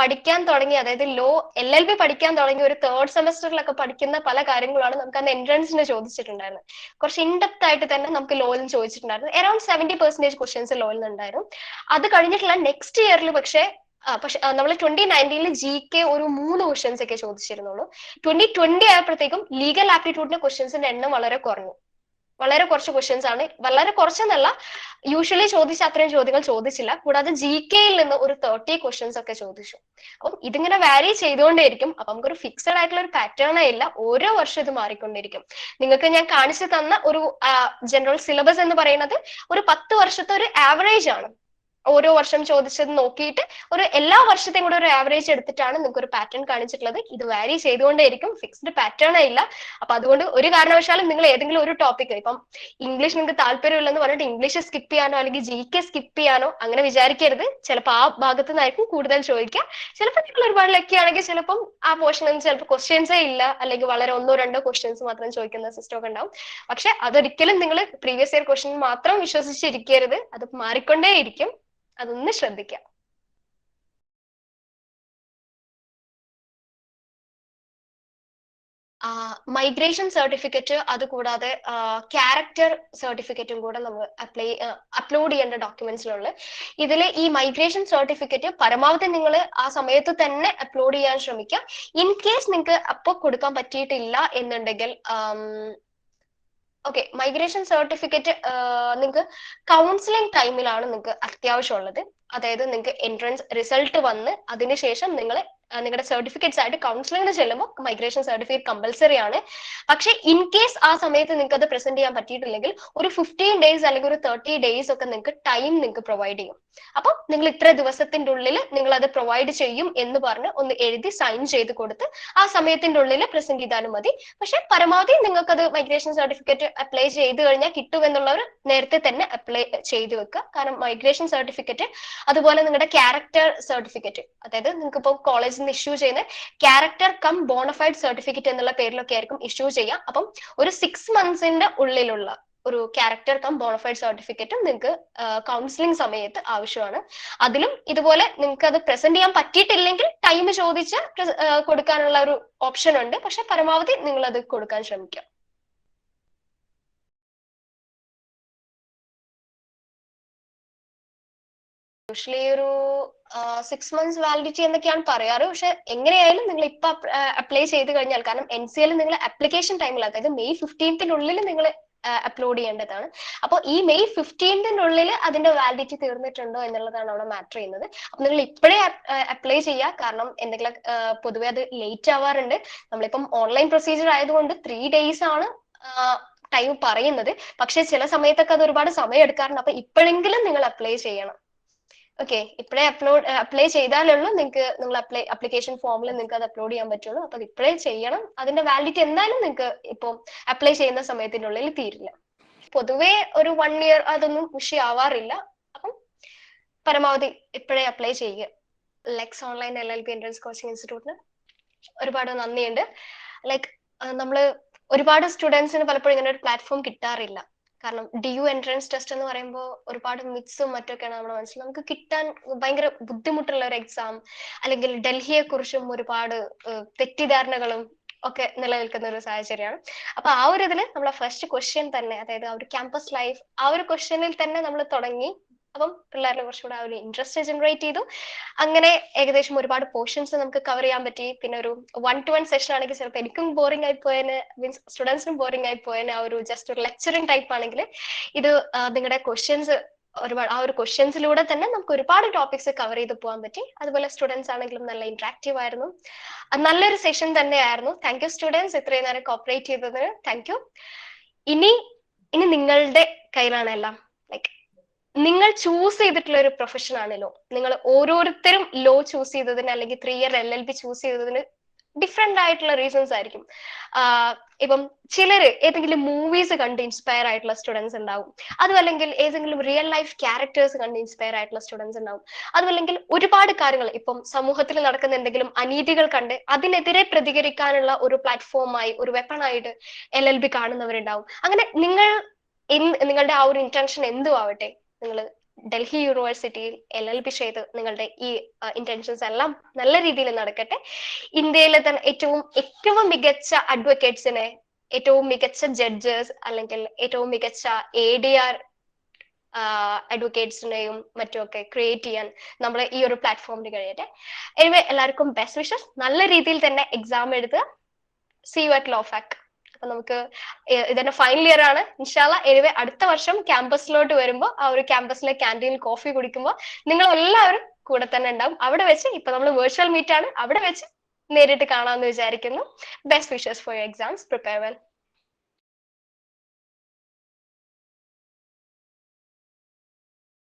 പഠിക്കാൻ തുടങ്ങി, അതായത് ലോ LLB പഠിക്കാൻ തുടങ്ങി ഒരു 3rd സെമസ്റ്ററിലൊക്കെ പഠിക്കുന്ന പല കാര്യങ്ങളാണ് നമുക്ക് അന്ന് എൻട്രൻസിന് ചോദിച്ചിട്ടുണ്ടായിരുന്നത്. കുറച്ച് ഇൻഡെപ്ത് ആയിട്ട് തന്നെ നമുക്ക് ലോയിലും ചോദിച്ചിട്ടുണ്ടായിരുന്നു. അറൌണ്ട് 70% ക്വസ്റ്റ്യൻസ് ലോയിൽ നിന്നുണ്ടായിരുന്നു. അത് കഴിഞ്ഞിട്ടുള്ള നെക്സ്റ്റ് ഇയറിൽ പക്ഷേ നമ്മൾ 2019 GK ഒരു 3 ക്വസ്റ്റ്യൻസ് ഒക്കെ ചോദിച്ചിരുന്നുള്ളൂ. 2020 ആയപ്പോഴത്തേക്കും ലീഗൽ ആപ്റ്റിറ്റ്യൂഡിന്റെ ക്വസ്റ്റ്യൻസിന്റെ എണ്ണം വളരെ കുറഞ്ഞു. വളരെ കുറച്ച് ക്വസ്റ്റ്യൻസ് ആണ്, വളരെ കുറച്ചെന്നല്ല, യൂഷ്വലി ചോദിച്ച അത്രയും ചോദ്യങ്ങൾ ചോദിച്ചില്ല. കൂടാതെ GK-യിൽ നിന്ന് ഒരു 30 ക്വസ്റ്റ്യൻസ് ഒക്കെ ചോദിച്ചു. അപ്പം ഇതിങ്ങനെ വാരി ചെയ്തുകൊണ്ടേയിരിക്കും. അപ്പൊ നമുക്കൊരു ഫിക്സഡ് ആയിട്ടുള്ള ഒരു പാറ്റേൺ ഇല്ല, ഓരോ വർഷം ഇത് മാറിക്കൊണ്ടിരിക്കും. നിങ്ങൾക്ക് ഞാൻ കാണിച്ചു തന്ന ഒരു ജനറൽ സിലബസ് എന്ന് പറയുന്നത് ഒരു 10 വർഷത്തെ ഒരു ആവറേജ് ആണ്. ഓരോ വർഷം ചോദിച്ചത് നോക്കിയിട്ട് ഒരു എല്ലാ വർഷത്തെയും കൂടെ ഒരു ആവറേജ് എടുത്തിട്ടാണ് നിങ്ങൾക്ക് ഒരു പാറ്റേൺ കാണിച്ചിട്ടുള്ളത്. ഇത് വാരി ചെയ്തുകൊണ്ടേയിരിക്കും, ഫിക്സ്ഡ് പാറ്റേൺ ഇല്ല. അപ്പൊ അതുകൊണ്ട് ഒരു കാരണവശാലും നിങ്ങൾ ഏതെങ്കിലും ഒരു ടോപ്പിക്, ഇപ്പം ഇംഗ്ലീഷ് നിങ്ങൾക്ക് താല്പര്യമില്ലെന്ന് പറഞ്ഞിട്ട് ഇംഗ്ലീഷ് സ്കിപ്പ് ചെയ്യാനോ അല്ലെങ്കിൽ GK സ്കിപ്പ് ചെയ്യാനോ അങ്ങനെ വിചാരിക്കരുത്. ചിലപ്പോൾ ആ ഭാഗത്തു നിന്നായിരിക്കും കൂടുതൽ ചോദിക്കുക. ചിലപ്പോൾ നിങ്ങൾ ഒരുപാട് ലക്കി ആണെങ്കിൽ ചിലപ്പം ആ പോർഷനിൽ നിന്ന് ചിലപ്പോൾ ക്വസ്റ്റ്യൻസേ ഇല്ല, അല്ലെങ്കിൽ വളരെ 1-2 ക്വസ്റ്റ്യൻസ് മാത്രം ചോദിക്കുന്ന സിസ്റ്റം ഒക്കെ ഉണ്ടാവും. പക്ഷെ അതൊരിക്കലും നിങ്ങൾ പ്രീവിയസ് ഇയർ ക്വസ്റ്റ്യൻ മാത്രം വിശ്വസിച്ചിരിക്കരുത്, അത് മാറിക്കൊണ്ടേയിരിക്കും. അതൊന്ന് ശ്രദ്ധിക്കാം. മൈഗ്രേഷൻ സർട്ടിഫിക്കറ്റ്, അതുകൂടാതെ ക്യാരക്ടർ സർട്ടിഫിക്കറ്റും കൂടെ നമ്മൾ അപ്ലോഡ് ചെയ്യേണ്ട ഡോക്യുമെന്റ്സിലുള്ള. ഇതിൽ ഈ മൈഗ്രേഷൻ സർട്ടിഫിക്കറ്റ് പരമാവധി നിങ്ങൾ ആ സമയത്ത് തന്നെ അപ്ലോഡ് ചെയ്യാൻ ശ്രമിക്കുക. ഇൻ കേസ് നിങ്ങൾക്ക് അപ്പോൾ കൊടുക്കാൻ പറ്റിയിട്ടില്ല എന്നുണ്ടെങ്കിൽ, ഓക്കെ, മൈഗ്രേഷൻ സർട്ടിഫിക്കറ്റ് നിങ്ങൾക്ക് കൗൺസിലിംഗ് ടൈമിലാണ് നിങ്ങൾക്ക് അത്യാവശ്യമുള്ളത്. അതായത് നിങ്ങൾക്ക് എൻട്രൻസ് റിസൾട്ട് വന്ന് അതിനുശേഷം നിങ്ങൾ നിങ്ങളുടെ സർട്ടിഫിക്കറ്റ്സ് ആയിട്ട് കൗൺസിലിംഗിന് ചെല്ലുമ്പോൾ മൈഗ്രേഷൻ സർട്ടിഫിക്കറ്റ് കമ്പൽസറി ആണ്. പക്ഷെ ഇൻ കേസ് ആ സമയത്ത് നിങ്ങൾക്ക് അത് പ്രസന്റ് ചെയ്യാൻ പറ്റിയിട്ടില്ലെങ്കിൽ ഒരു 15 days അല്ലെങ്കിൽ ഒരു 30 days ഒക്കെ നിങ്ങൾക്ക് ടൈം നിങ്ങൾക്ക് പ്രൊവൈഡ് ചെയ്യും. അപ്പൊ നിങ്ങൾ ഇത്ര ദിവസത്തിന്റെ ഉള്ളിൽ നിങ്ങൾ അത് പ്രൊവൈഡ് ചെയ്യും എന്ന് പറഞ്ഞ് ഒന്ന് എഴുതി സൈൻ ചെയ്ത് കൊടുത്ത് ആ സമയത്തിന്റെ ഉള്ളിൽ പ്രസന്റ് ചെയ്താലും മതി. പക്ഷെ പരമാവധി നിങ്ങൾക്ക് അത് മൈഗ്രേഷൻ സർട്ടിഫിക്കറ്റ് അപ്ലൈ ചെയ്ത് കഴിഞ്ഞാൽ കിട്ടുമെന്നുള്ളവർ നേരത്തെ തന്നെ അപ്ലൈ ചെയ്ത് വെക്കുക. കാരണം മൈഗ്രേഷൻ സർട്ടിഫിക്കറ്റ്, അതുപോലെ നിങ്ങളുടെ ക്യാരക്ടർ സർട്ടിഫിക്കറ്റ്, അതായത് നിങ്ങൾക്ക് ഇപ്പോൾ കോളേജിൽ നിന്ന് ഇഷ്യൂ ചെയ്യുന്ന ക്യാരക്ടർ കം ബോണഫൈഡ് സർട്ടിഫിക്കറ്റ് എന്നുള്ള പേരിലൊക്കെ ആയിരിക്കും ഇഷ്യൂ ചെയ്യാം. അപ്പം ഒരു 6 months ഉള്ളിലുള്ള ഒരു ക്യാരക്ടർ കം ബോണഫൈഡ് സർട്ടിഫിക്കറ്റും നിങ്ങൾക്ക് കൗൺസിലിംഗ് സമയത്ത് ആവശ്യമാണ്. അതിലും ഇതുപോലെ നിങ്ങൾക്ക് അത് പ്രസന്റ് ചെയ്യാൻ പറ്റിയിട്ടില്ലെങ്കിൽ ടൈം ചോദിച്ച് കൊടുക്കാനുള്ള ഒരു ഓപ്ഷൻ ഉണ്ട്. പക്ഷെ പരമാവധി നിങ്ങൾ അത് കൊടുക്കാൻ ശ്രമിക്കുക. യൂഷ്വലി ഒരു 6 months വാലിഡിറ്റി എന്നൊക്കെയാണ് പറയാറ്. പക്ഷെ എങ്ങനെയായാലും നിങ്ങൾ ഇപ്പൊ അപ്ലൈ ചെയ്ത് കഴിഞ്ഞാൽ, കാരണം NCL നിങ്ങൾ അപ്ലിക്കേഷൻ ടൈമിൽ, അതായത് May 15th നിങ്ങൾ അപ്ലോഡ് ചെയ്യേണ്ടതാണ്. അപ്പോൾ ഈ May 15th അതിന്റെ വാലിഡിറ്റി തീർന്നിട്ടുണ്ടോ എന്നുള്ളതാണ് അവിടെ മാറ്റർ ചെയ്യുന്നത്. അപ്പൊ നിങ്ങൾ ഇപ്പോഴേ അപ്ലൈ ചെയ്യുക. കാരണം എന്തെങ്കിലും പൊതുവെ അത് ലേറ്റ് ആവാറുണ്ട്. നമ്മളിപ്പം ഓൺലൈൻ പ്രൊസീജിയർ ആയതുകൊണ്ട് 3 days ആണ് ടൈം പറയുന്നത്. പക്ഷെ ചില സമയത്തൊക്കെ അത് ഒരുപാട് സമയം എടുക്കാറുണ്ട്. അപ്പൊ ഇപ്പോഴെങ്കിലും നിങ്ങൾ അപ്ലൈ ചെയ്യണം. ഓക്കെ, ഇപ്പോഴേ അപ്ലൈ ചെയ്താലുള്ളൂ നിങ്ങൾക്ക് അപ്ലിക്കേഷൻ ഫോമിൽ നിങ്ങൾക്ക് അത് അപ്ലോഡ് ചെയ്യാൻ പറ്റുള്ളൂ. അപ്പൊ ഇപ്പോഴേ ചെയ്യണം. അതിന്റെ വാലിഡിറ്റി എന്തായാലും നിങ്ങൾക്ക് ഇപ്പോൾ അപ്ലൈ ചെയ്യുന്ന സമയത്തിനുള്ളിൽ തീരില്ല. പൊതുവേ ഒരു 1 year അതൊന്നും ആവാറില്ല. അപ്പം പരമാവധി ഇപ്പോഴേ അപ്ലൈ ചെയ്യുക. Lex online LLB entrance coaching ഇൻസ്റ്റിറ്റ്യൂട്ടിന് ഒരുപാട് നന്ദിയുണ്ട്. ലൈക്ക് നമ്മള് ഒരുപാട് സ്റ്റുഡൻസിന് പലപ്പോഴും ഇങ്ങനെ ഒരു പ്ലാറ്റ്ഫോം കിട്ടാറില്ല. കാരണം DU എൻട്രൻസ് ടെസ്റ്റ് എന്ന് പറയുമ്പോൾ ഒരുപാട് മിക്സും മറ്റൊക്കെയാണ് നമ്മുടെ മനസ്സിൽ. നമുക്ക് കിട്ടാൻ ഭയങ്കര ബുദ്ധിമുട്ടുള്ള ഒരു എക്സാം, അല്ലെങ്കിൽ ഡൽഹിയെ കുറിച്ചും ഒരുപാട് തെറ്റിദ്ധാരണകളും ഒക്കെ നിലനിൽക്കുന്ന ഒരു സാഹചര്യമാണ്. അപ്പൊ ആ ഒരു ഇതിൽ നമ്മളെ ഫസ്റ്റ് ക്വസ്റ്റ്യൻ തന്നെ, അതായത് ആ ഒരു ക്യാമ്പസ് ലൈഫ്, ആ ഒരു ക്വസ്റ്റ്യനിൽ തന്നെ നമ്മൾ തുടങ്ങി. അപ്പം പിള്ളേരുടെ കുറച്ചുകൂടെ ആ ഒരു ഇൻട്രസ്റ്റ് ജനറേറ്റ് ചെയ്തു. അങ്ങനെ ഏകദേശം ഒരുപാട് പോർഷൻസ് നമുക്ക് കവർ ചെയ്യാൻ പറ്റി. പിന്നെ ഒരു 1-to-1 സെഷൻ ആണെങ്കിൽ ചിലപ്പോൾ എനിക്കും ബോറിംഗ് ആയി പോയതിന്, മീൻസ് സ്റ്റുഡൻസിനും ബോറിംഗ് ആയി പോയതിന്, ആ ഒരു ജസ്റ്റ് ഒരു ലെക്ചറിങ് ടൈപ്പ് ആണെങ്കിൽ ഇത് നിങ്ങളുടെ ക്വസ്റ്റ്യൻസ് ഒരുപാട്, ആ ഒരു ക്വസ്റ്റ്യൻസിലൂടെ തന്നെ നമുക്ക് ഒരുപാട് ടോപ്പിക്സ് കവർ ചെയ്ത് പോകാൻ പറ്റി. അതുപോലെ സ്റ്റുഡൻസ് ആണെങ്കിലും നല്ല ഇന്ററാക്റ്റീവ് ആയിരുന്നു. നല്ലൊരു സെഷൻ തന്നെയായിരുന്നു. താങ്ക് യു സ്റ്റുഡൻസ്, ഇത്രയും നേരം കോപ്പറേറ്റ് ചെയ്തതിന് താങ്ക് യു. ഇനി നിങ്ങളുടെ കയ്യിലാണ് എല്ലാം. ലൈക്ക് നിങ്ങൾ ചൂസ് ചെയ്തിട്ടുള്ള ഒരു പ്രൊഫഷൻ ആണ് ലോ. നിങ്ങൾ ഓരോരുത്തരും ലോ ചൂസ് ചെയ്തതിന്, അല്ലെങ്കിൽ 3 year LLB ചൂസ് ചെയ്തതിന് ഡിഫറെന്റ് ആയിട്ടുള്ള റീസൺസ് ആയിരിക്കും. ഇപ്പം ചിലര് ഏതെങ്കിലും മൂവീസ് കണ്ട് ഇൻസ്പയർ ആയിട്ടുള്ള സ്റ്റുഡൻസ് ഉണ്ടാവും. അതുമല്ലെങ്കിൽ ഏതെങ്കിലും റിയൽ ലൈഫ് ക്യാരക്ടേഴ്സ് കണ്ട് ഇൻസ്പയർ ആയിട്ടുള്ള സ്റ്റുഡൻസ് ഉണ്ടാവും. അതുമല്ലെങ്കിൽ ഒരുപാട് കാര്യങ്ങൾ, ഇപ്പം സമൂഹത്തിൽ നടക്കുന്ന എന്തെങ്കിലും അനീതികൾ കണ്ട് അതിനെതിരെ പ്രതികരിക്കാനുള്ള ഒരു പ്ലാറ്റ്ഫോമായി, ഒരു വെപ്പണായിട്ട് LLB കാണുന്നവരുണ്ടാവും. അങ്ങനെ നിങ്ങളുടെ ആ ഒരു ഇന്റൻഷൻ എന്തും ആവട്ടെ, നിങ്ങൾ ഡൽഹി യൂണിവേഴ്സിറ്റിയിൽ LLB ചെയ്ത് നിങ്ങളുടെ ഈ ഇന്റൻഷൻസ് എല്ലാം നല്ല രീതിയിൽ നടക്കട്ടെ. ഇന്ത്യയിലെ തന്നെ ഏറ്റവും മികച്ച അഡ്വക്കേറ്റ്സിനെ, ഏറ്റവും മികച്ച ജഡ്ജസ്, അല്ലെങ്കിൽ ഏറ്റവും മികച്ച ADR അഡ്വക്കേറ്റ്സിനെയും മറ്റുമൊക്കെ ക്രിയേറ്റ് ചെയ്യാൻ നമ്മൾ ഈ ഒരു പ്ലാറ്റ്ഫോമിൽ കഴിയട്ടെ. എനിവേ, എല്ലാവർക്കും ബെസ്റ്റ് വിഷസ്. നല്ല രീതിയിൽ തന്നെ എക്സാം എഴുതുക. See you at law fac. നമുക്ക് ഇതെന്നെ ഫൈനൽ ഇയർ ആണ് ഇൻഷാല്ല. എനിവേ അടുത്ത വർഷം ക്യാമ്പസിലോട്ട് വരുമ്പോൾ ആ ഒരു ക്യാമ്പസിലെ ക്യാൻറ്റീനിൽ കോഫി കുടിക്കുമ്പോൾ നിങ്ങൾ എല്ലാവരും കൂടെ തന്നെ ഉണ്ടാവും. അവിടെ വെച്ച് ഇപ്പൊ നമ്മൾ വെർച്വൽ മീറ്റ് ആണ്, അവിടെ വെച്ച് നേരിട്ട് കാണാമെന്ന് വിചാരിക്കുന്നു. Best wishes for your exams. Prepare well.